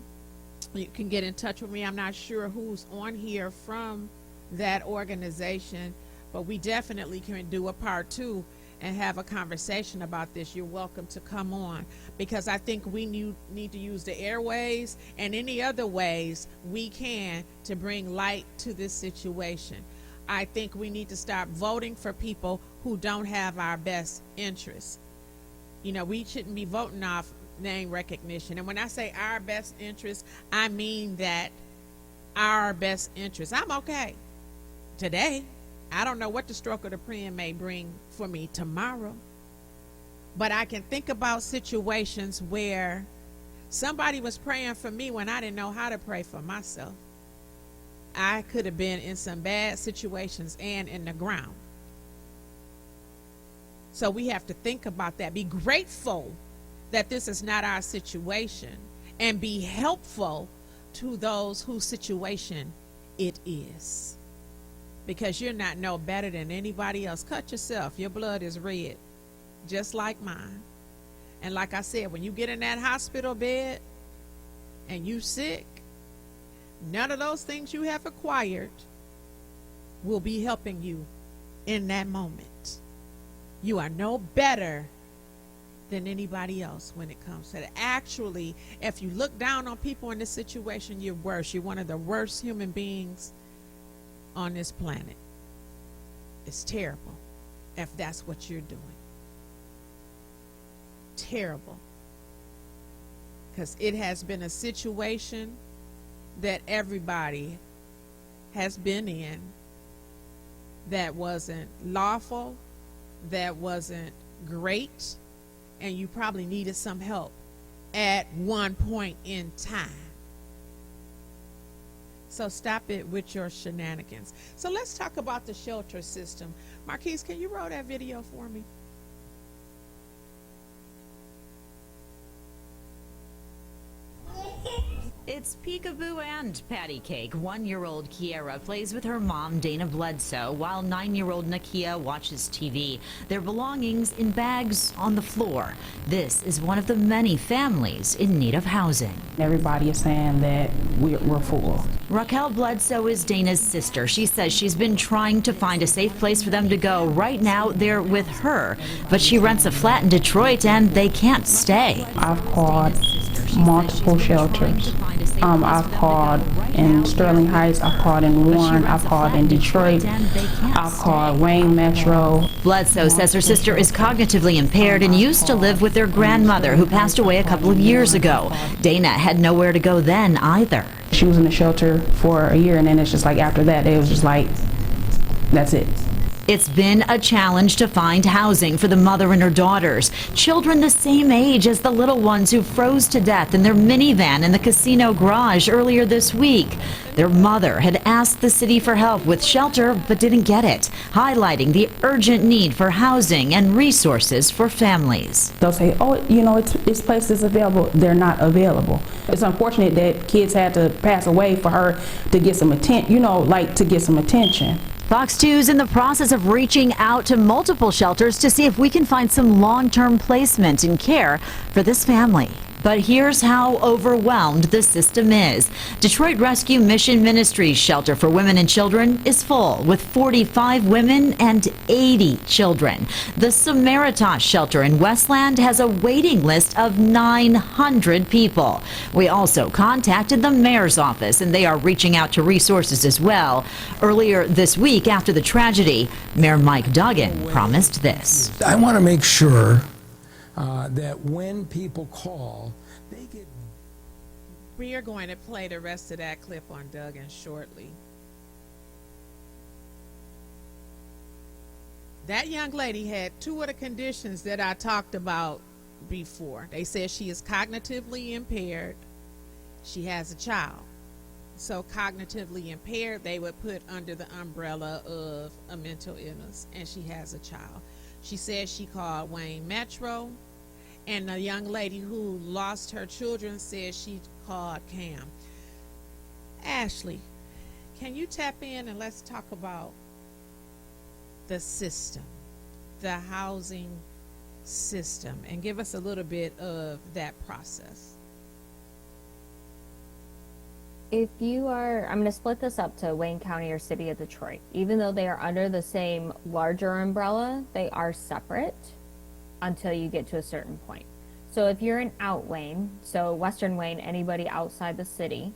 You can get in touch with me. I'm not sure who's on here from that organization, but we definitely can do a part 2 and have a conversation about this. You're welcome to come on, because I think we need to use the airways and any other ways we can to bring light to this situation. I think we need to stop voting for people who don't have our best interests. You know, we shouldn't be voting off name recognition. And when I say our best interest, I mean that our best interest. I'm okay today. I don't know what the stroke of the pen may bring for me tomorrow, but I can think about situations where somebody was praying for me when I didn't know how to pray for myself. I could have been in some bad situations and in the ground. So we have to think about that. Be grateful that this is not our situation, and be helpful to those whose situation it is. Because you're not no better than anybody else. Cut yourself. Your blood is red, just like mine. And like I said, when you get in that hospital bed and you sick, none of those things you have acquired will be helping you in that moment. You are no better than anybody else when it comes to that. Actually, if you look down on people in this situation, you're worse. You're one of the worst human beings on this planet. It's terrible if that's what you're doing. Terrible. Because it has been a situation that everybody has been in that wasn't lawful, that wasn't great, and you probably needed some help at one point in time. So stop it with your shenanigans. So let's talk about the shelter system. Marquise, can you roll that video for me? It's peekaboo and patty cake. 1-year-old Kiera plays with her mom, Dana Bledsoe, while 9-year-old Nakia watches TV. Their belongings in bags on the floor. This is one of the many families in need of housing. Everybody is saying that we're full. Raquel Bledsoe is Dana's sister. She says she's been trying to find a safe place for them to go. Right now, they're with her, but she rents a flat in Detroit and they can't stay. I've called multiple shelters. I've called in Sterling Heights, I've called in Warren, I've called in Detroit, I've called Wayne Metro. Bledsoe says her sister is cognitively impaired and used to live with their grandmother, who passed away a couple of years ago. Dana had nowhere to go then either. She was in the shelter for a year, and then it's just like after that, it was just like, that's it. It's been a challenge to find housing for the mother and her daughters, children the same age as the little ones who froze to death in their minivan in the casino garage earlier this week. Their mother had asked the city for help with shelter but didn't get it, highlighting the urgent need for housing and resources for families. They'll say, oh, you know, it's places available. They're not available. It's unfortunate that kids had to pass away for her to get some attention, to get some attention. Fox 2's in the process of reaching out to multiple shelters to see if we can find some long-term placement and care for this family. But here's how overwhelmed the system is. Detroit Rescue Mission Ministries shelter for women and children is full with 45 women and 80 children. The Samaritas shelter in Westland has a waiting list of 900 people. We also contacted the mayor's office and they are reaching out to resources as well. Earlier this week after the tragedy, Mayor Mike Duggan promised this. I want to make sure that when people call, they get... We are going to play the rest of that clip on Duggan shortly. That young lady had two of the conditions that I talked about before. They said she is cognitively impaired. She has a child. So cognitively impaired, they would put under the umbrella of a mental illness, and she has a child. She said she called Wayne Metro, and the young lady who lost her children said she called Cam. Ashley, can you tap in and let's talk about the system, the housing system, and give us a little bit of that process? If you are, I'm going to split this up to Wayne County or City of Detroit. Even though they are under the same larger umbrella, they are separate until you get to a certain point. So if you're in out Wayne, so Western Wayne, anybody outside the city,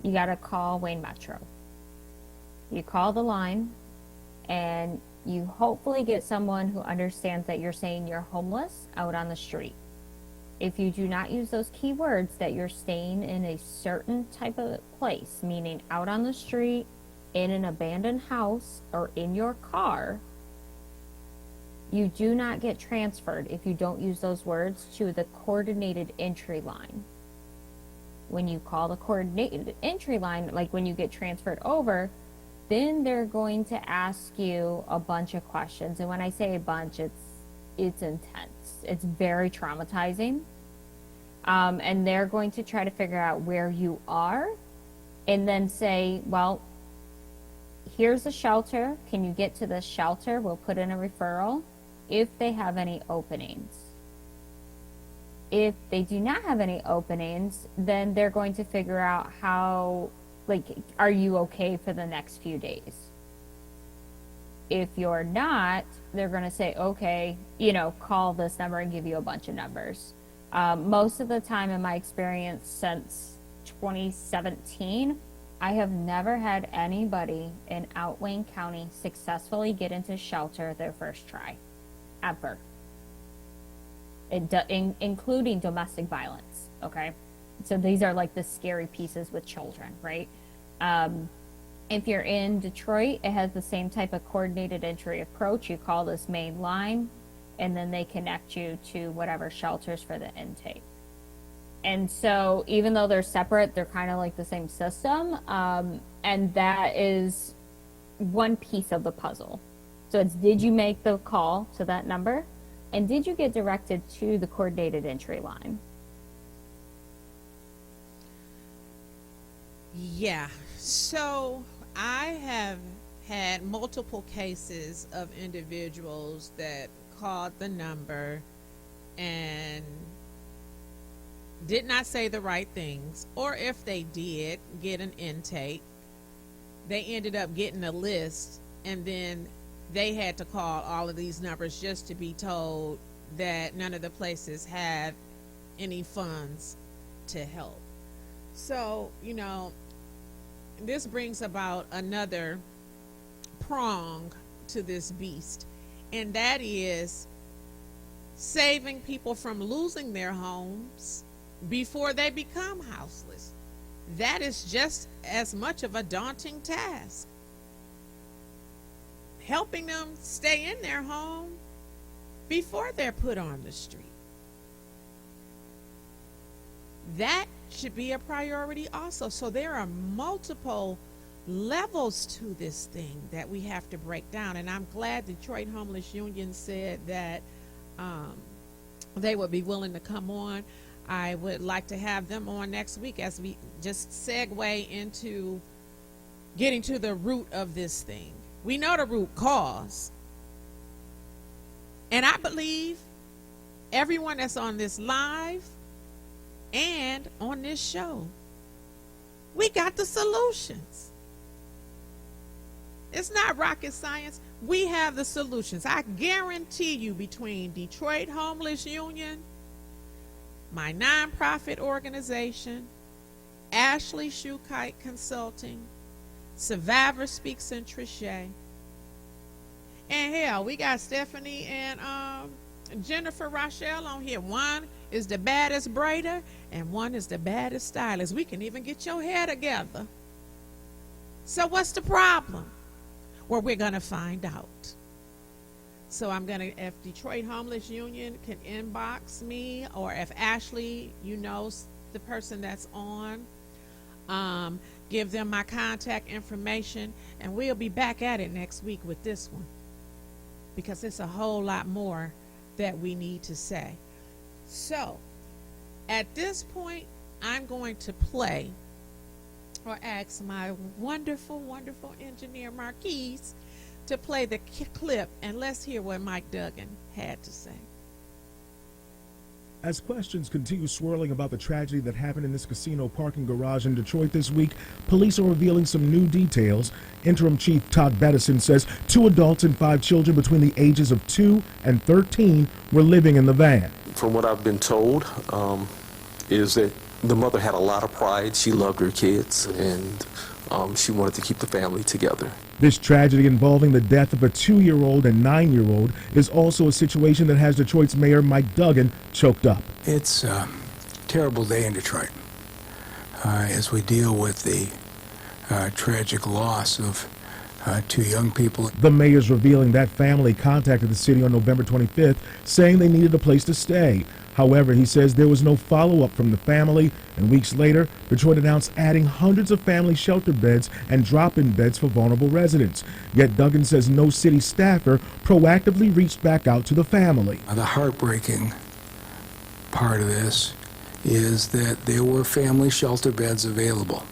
you got to call Wayne Metro. You call the line and you hopefully get someone who understands that you're saying you're homeless out on the street. If you do not use those key words that you're staying in a certain type of place, meaning out on the street, in an abandoned house, or in your car, you do not get transferred if you don't use those words to the coordinated entry line. When you call the coordinated entry line, like when you get transferred over, then they're going to ask you a bunch of questions. And when I say a bunch, it's it's intense. It's very traumatizing. And they're going to try to figure out where you are and then say, well, here's a shelter. Can you get to this shelter? We'll put in a referral if they have any openings. If they do not have any openings, then they're going to figure out how, like, are you okay for the next few days? If you're not, they're going to say, okay, you know, call this number and give you a bunch of numbers. Most of the time in my experience since 2017, I have never had anybody in Outwayne County successfully get into shelter their first try, ever. Including domestic violence, okay? So these are like the scary pieces with children, right? If you're in Detroit, it has the same type of coordinated entry approach. You call this main line, and then they connect you to whatever shelters for the intake. And so even though they're separate, they're kind of like the same system. And that is one piece of the puzzle. So it's, did you make the call to that number? And did you get directed to the coordinated entry line? Yeah. So I have had multiple cases of individuals that called the number and did not say the right things, or if they did get an intake, they ended up getting a list, and then they had to call all of these numbers just to be told that none of the places have any funds to help. So, you know, this brings about another prong to this beast, and that is saving people from losing their homes before they become houseless. That is just as much of a daunting task. Helping them stay in their home before they're put on the street. That should be a priority also. So there are multiple levels to this thing that we have to break down. And I'm glad Detroit Homeless Union said that they would be willing to come on. I would like to have them on next week as we just segue into getting to the root of this thing. We know the root cause. And I believe everyone that's on this live and on this show, we got the solutions. It's not rocket science. We have the solutions. I guarantee you, between Detroit Homeless Union, my nonprofit organization, Ashley Shukite Consulting, Survivor Speaks in Trichet, and hell, we got Stephanie and Jennifer Rochelle on here. One is the baddest braider and one is the baddest stylist. We can even get your hair together. So what's the problem? Well, we're going to find out. So I'm going to, if Detroit Homeless Union can inbox me, or if Ashley, you know the person that's on, give them my contact information, and we'll be back at it next week with this one, because it's a whole lot more that we need to say. So at this point, I'm going to play, or ask my wonderful, wonderful engineer Marquise to play the clip, and let's hear what Mike Duggan had to say. As questions continue swirling about the tragedy that happened in this casino parking garage in Detroit this week, police are revealing some new details. Interim Chief Todd Bettison says 2 adults and 5 children between the ages of 2 and 13 were living in the van. From what I've been told, is that the mother had a lot of pride. She loved her kids, and she wanted to keep the family together. This tragedy involving the death of a 2-year-old and 9-year-old is also a situation that has Detroit's Mayor Mike Duggan choked up. It's a terrible day in Detroit as we deal with the tragic loss of 2 young people. The mayor's revealing that family contacted the city on November 25th saying they needed a place to stay. However, he says there was no follow-up from the family, and weeks later, Detroit announced adding hundreds of family shelter beds and drop-in beds for vulnerable residents. Yet Duggan says no city staffer proactively reached back out to the family. The heartbreaking part of this is that there were family shelter beds available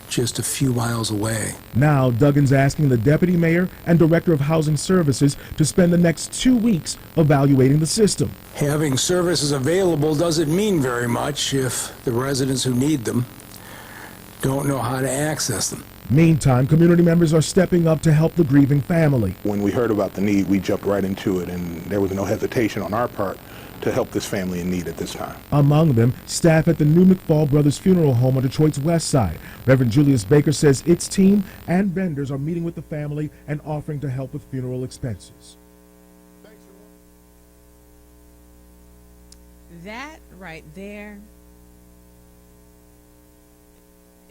just a few miles away. Now, Duggan's asking the deputy mayor and director of housing services to spend the next 2 weeks evaluating the system. Having services available doesn't mean very much if the residents who need them don't know how to access them. Meantime, community members are stepping up to help the grieving family. When we heard about the need, we jumped right into it, and there was no hesitation on our part to help this family in need at this time. Among them, staff at the new McFall Brothers Funeral Home on Detroit's west side. Reverend Julius Baker says its team and vendors are meeting with the family and offering to help with funeral expenses. That right there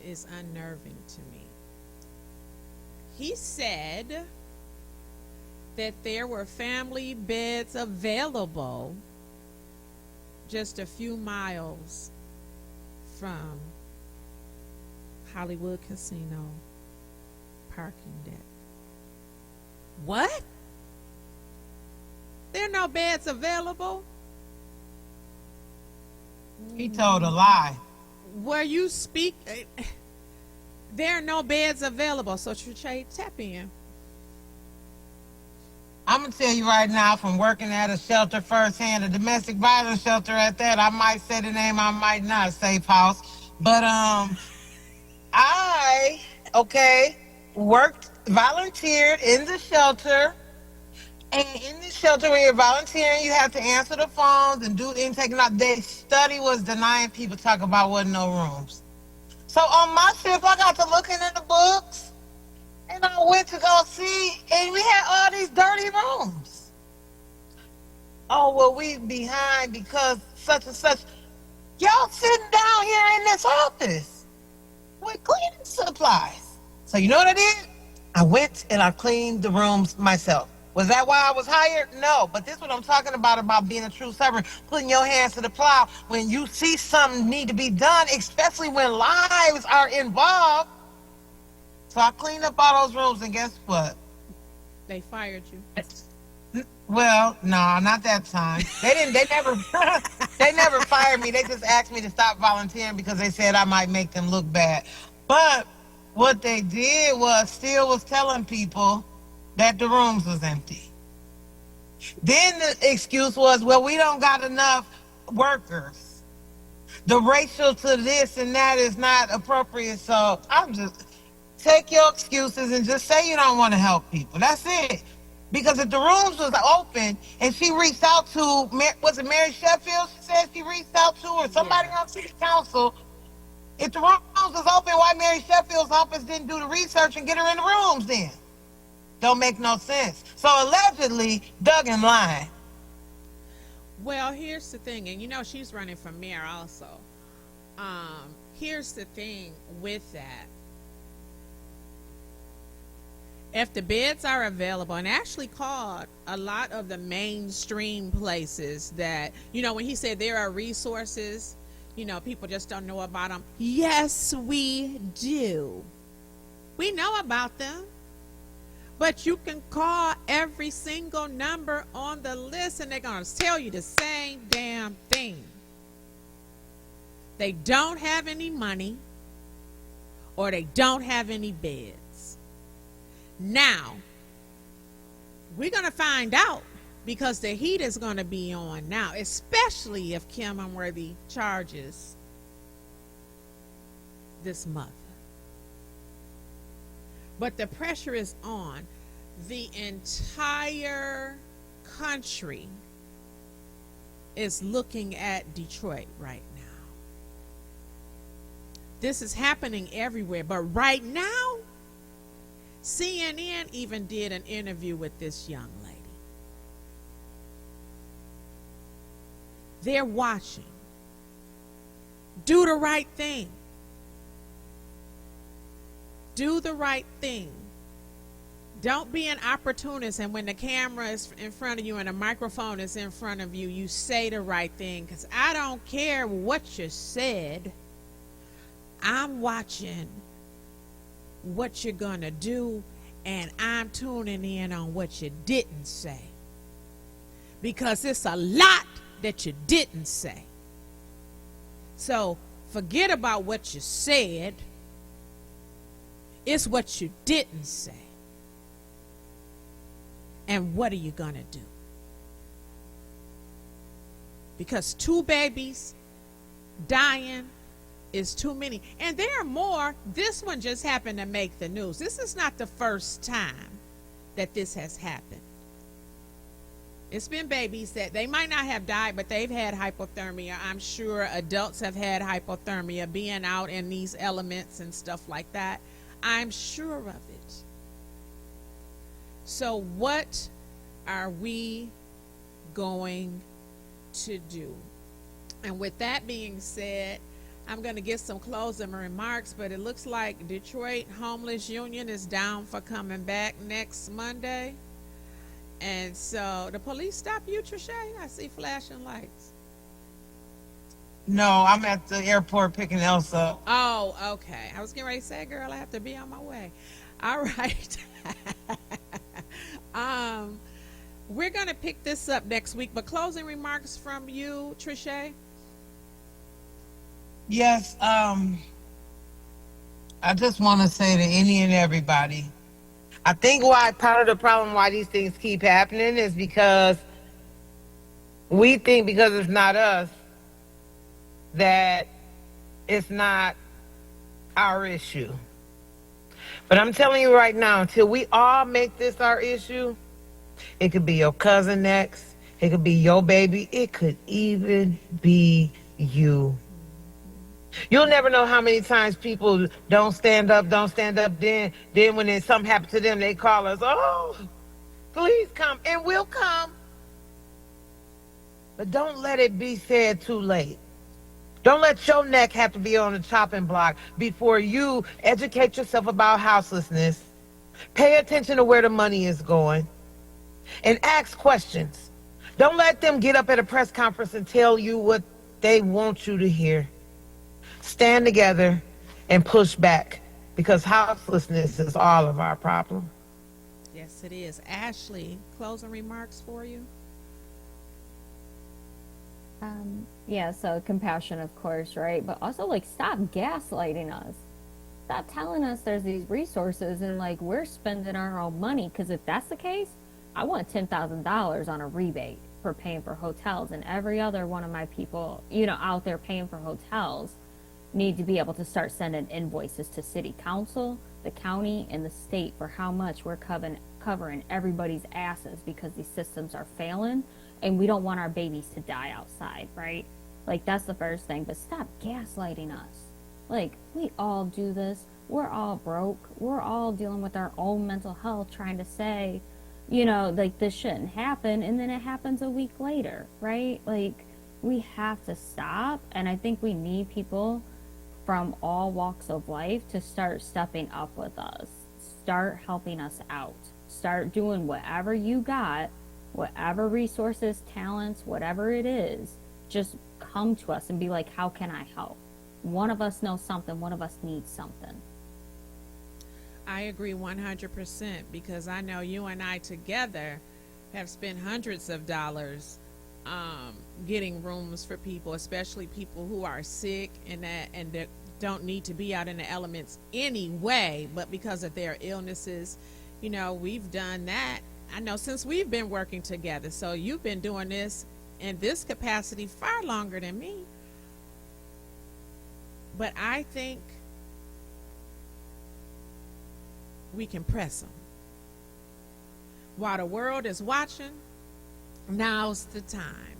is unnerving to me. He said that there were family beds available just a few miles from Hollywood Casino parking deck. What? There are no beds available? He told a lie. Where you speak, there are no beds available. So Trey, tap in. I'm going to tell you right now, from working at a shelter firsthand, a domestic violence shelter at that, I might say the name, I might not, safe house. But I volunteered in the shelter. And in the shelter, when you're volunteering, you have to answer the phones and do intake. The study was denying people talk about wasn't no rooms. So on my shift, I got to looking in the books. And I went to go see, and we had all these dirty rooms. Oh, well, we behind because such and such. Y'all sitting down here in this office with cleaning supplies. So you know what I did? I went and I cleaned the rooms myself. Was that why I was hired? No, but this is what I'm talking about being a true servant, putting your hands to the plow when you see something need to be done, especially when lives are involved. So I cleaned up all those rooms, and guess what? They fired you. Well, no, not that time. They never fired me. They just asked me to stop volunteering because they said I might make them look bad. But what they did was still was telling people that the rooms was empty. Then the excuse was, well, we don't got enough workers. The ratio to this and that is not appropriate. So I'm just... take your excuses and just say you don't want to help people. That's it. Because if the rooms was open and she reached out to, was it Mary Sheffield? She said she reached out to, or somebody on city council. If the rooms was open, why Mary Sheffield's office didn't do the research and get her in the rooms then? Don't make no sense. So allegedly, Duggan lying. Well, here's the thing, and you know she's running for mayor also. Here's the thing with that. If the beds are available, and actually called a lot of the mainstream places that, you know, when he said there are resources, you know, people just don't know about them. Yes, we do. We know about them. But you can call every single number on the list and they're going to tell you the same damn thing. They don't have any money or they don't have any beds. Now, we're going to find out because the heat is going to be on now, especially if Kim Unworthy charges this mother. But the pressure is on. The entire country is looking at Detroit right now. This is happening everywhere, but right now, CNN even did an interview with this young lady. They're watching. Do the right thing. Do the right thing. Don't be an opportunist, and when the camera is in front of you and the microphone is in front of you, you say the right thing, because I don't care what you said. I'm watching what you're going to do, and I'm tuning in on what you didn't say, because it's a lot that you didn't say. So forget about what you said. It's what you didn't say. And what are you going to do? Because 2 babies dying is too many. And there are more. This one just happened to make the news. This is not the first time that this has happened. It's been babies that they might not have died, but they've had hypothermia. I'm sure adults have had hypothermia, being out in these elements and stuff like that. I'm sure of it. So what are we going to do? And with that being said, I'm going to get some closing remarks, but it looks like Detroit Homeless Union is down for coming back next Monday. And so the police stop you, Trisha? I see flashing lights. No, I'm at the airport picking Elsa up. Oh, okay. I was getting ready to say, girl, I have to be on my way. All right. We're going to pick this up next week, but closing remarks from you, Trisha? Yes, I just want to say to any and everybody, I think part of the problem why these things keep happening is because we think because it's not us that it's not our issue. But I'm telling you right now, until we all make this our issue, it could be your cousin next, it could be your baby, it could even be you. You'll never know how many times people don't stand up. Then when something happens to them, they call us, oh, please come, and we'll come. But don't let it be said too late. Don't let your neck have to be on the chopping block before you educate yourself about houselessness. Pay attention to where the money is going and ask questions. Don't let them get up at a press conference and tell you what they want you to hear. Stand together and push back, because houselessness is all of our problem. Yes, it is. Ashley, closing remarks for you? Yeah, so compassion, of course, right? But also, like, stop gaslighting us. Stop telling us there's these resources and, like, we're spending our own money. Because if that's the case, I want $10,000 on a rebate for paying for hotels. And every other one of my people, out there paying for hotels need to be able to start sending invoices to city council, the county, and the state for how much we're covering everybody's asses because these systems are failing. And we don't want our babies to die outside, right? Like, that's the first thing. But stop gaslighting us. Like, we all do this. We're all broke. We're all dealing with our own mental health, trying to say, like, this shouldn't happen. And then it happens a week later, right? Like, we have to stop. And I think we need people from all walks of life to start stepping up with us. Start helping us out. Start doing whatever you got. Whatever resources, talents, whatever it is, just come to us and be like, how can I help? One of us knows something, one of us needs something. I agree 100%, because I know you and I together have spent hundreds of dollars getting rooms for people, especially people who are sick and that don't need to be out in the elements anyway, but because of their illnesses, we've done that. I know since we've been working together. So you've been doing this in this capacity far longer than me. But I think we can press them. While the world is watching, now's the time.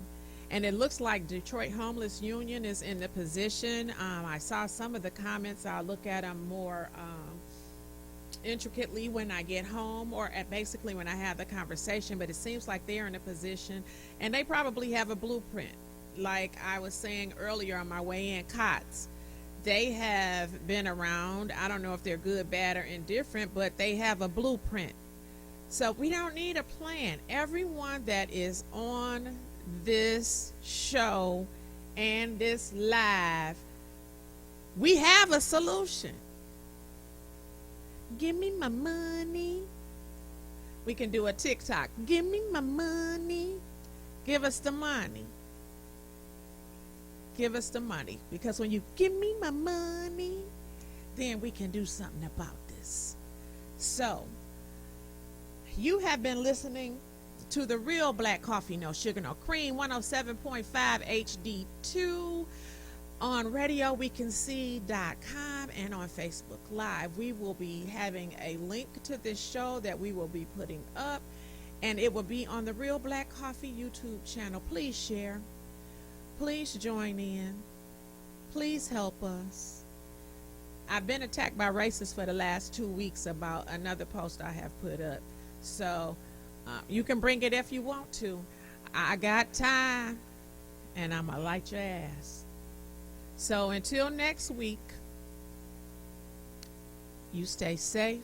And it looks like Detroit Homeless Union is in the position. I saw some of the comments. I'll look at them more intricately when I get home, or basically when I have the conversation, but it seems like they're in a position, and they probably have a blueprint. Like I was saying earlier on my way in, COTS, they have been around. I don't know if they're good, bad, or indifferent, but they have a blueprint So we don't need a plan. Everyone that is on this show and this live, we have a solution. Give me my money. We can do a TikTok. Give me my money. Give us the money. Give us the money. Because when you give me my money, then we can do something about this. So, you have been listening to the Real Black Coffee, No Sugar, No Cream, 107.5 HD2 on RadioWeCanSee.com and on Facebook Live. We will be having a link to this show that we will be putting up, and it will be on the Real Black Coffee YouTube channel. Please share. Please join in. Please help us. I've been attacked by racists for the last 2 weeks about another post I have put up. So you can bring it if you want to. I got time, and I'm going to light your ass. So until next week, you stay safe.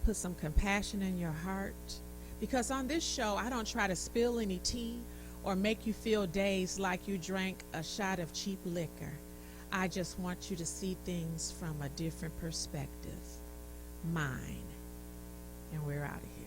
Put some compassion in your heart. Because on this show, I don't try to spill any tea or make you feel dazed like you drank a shot of cheap liquor. I just want you to see things from a different perspective. Mine. And we're out of here.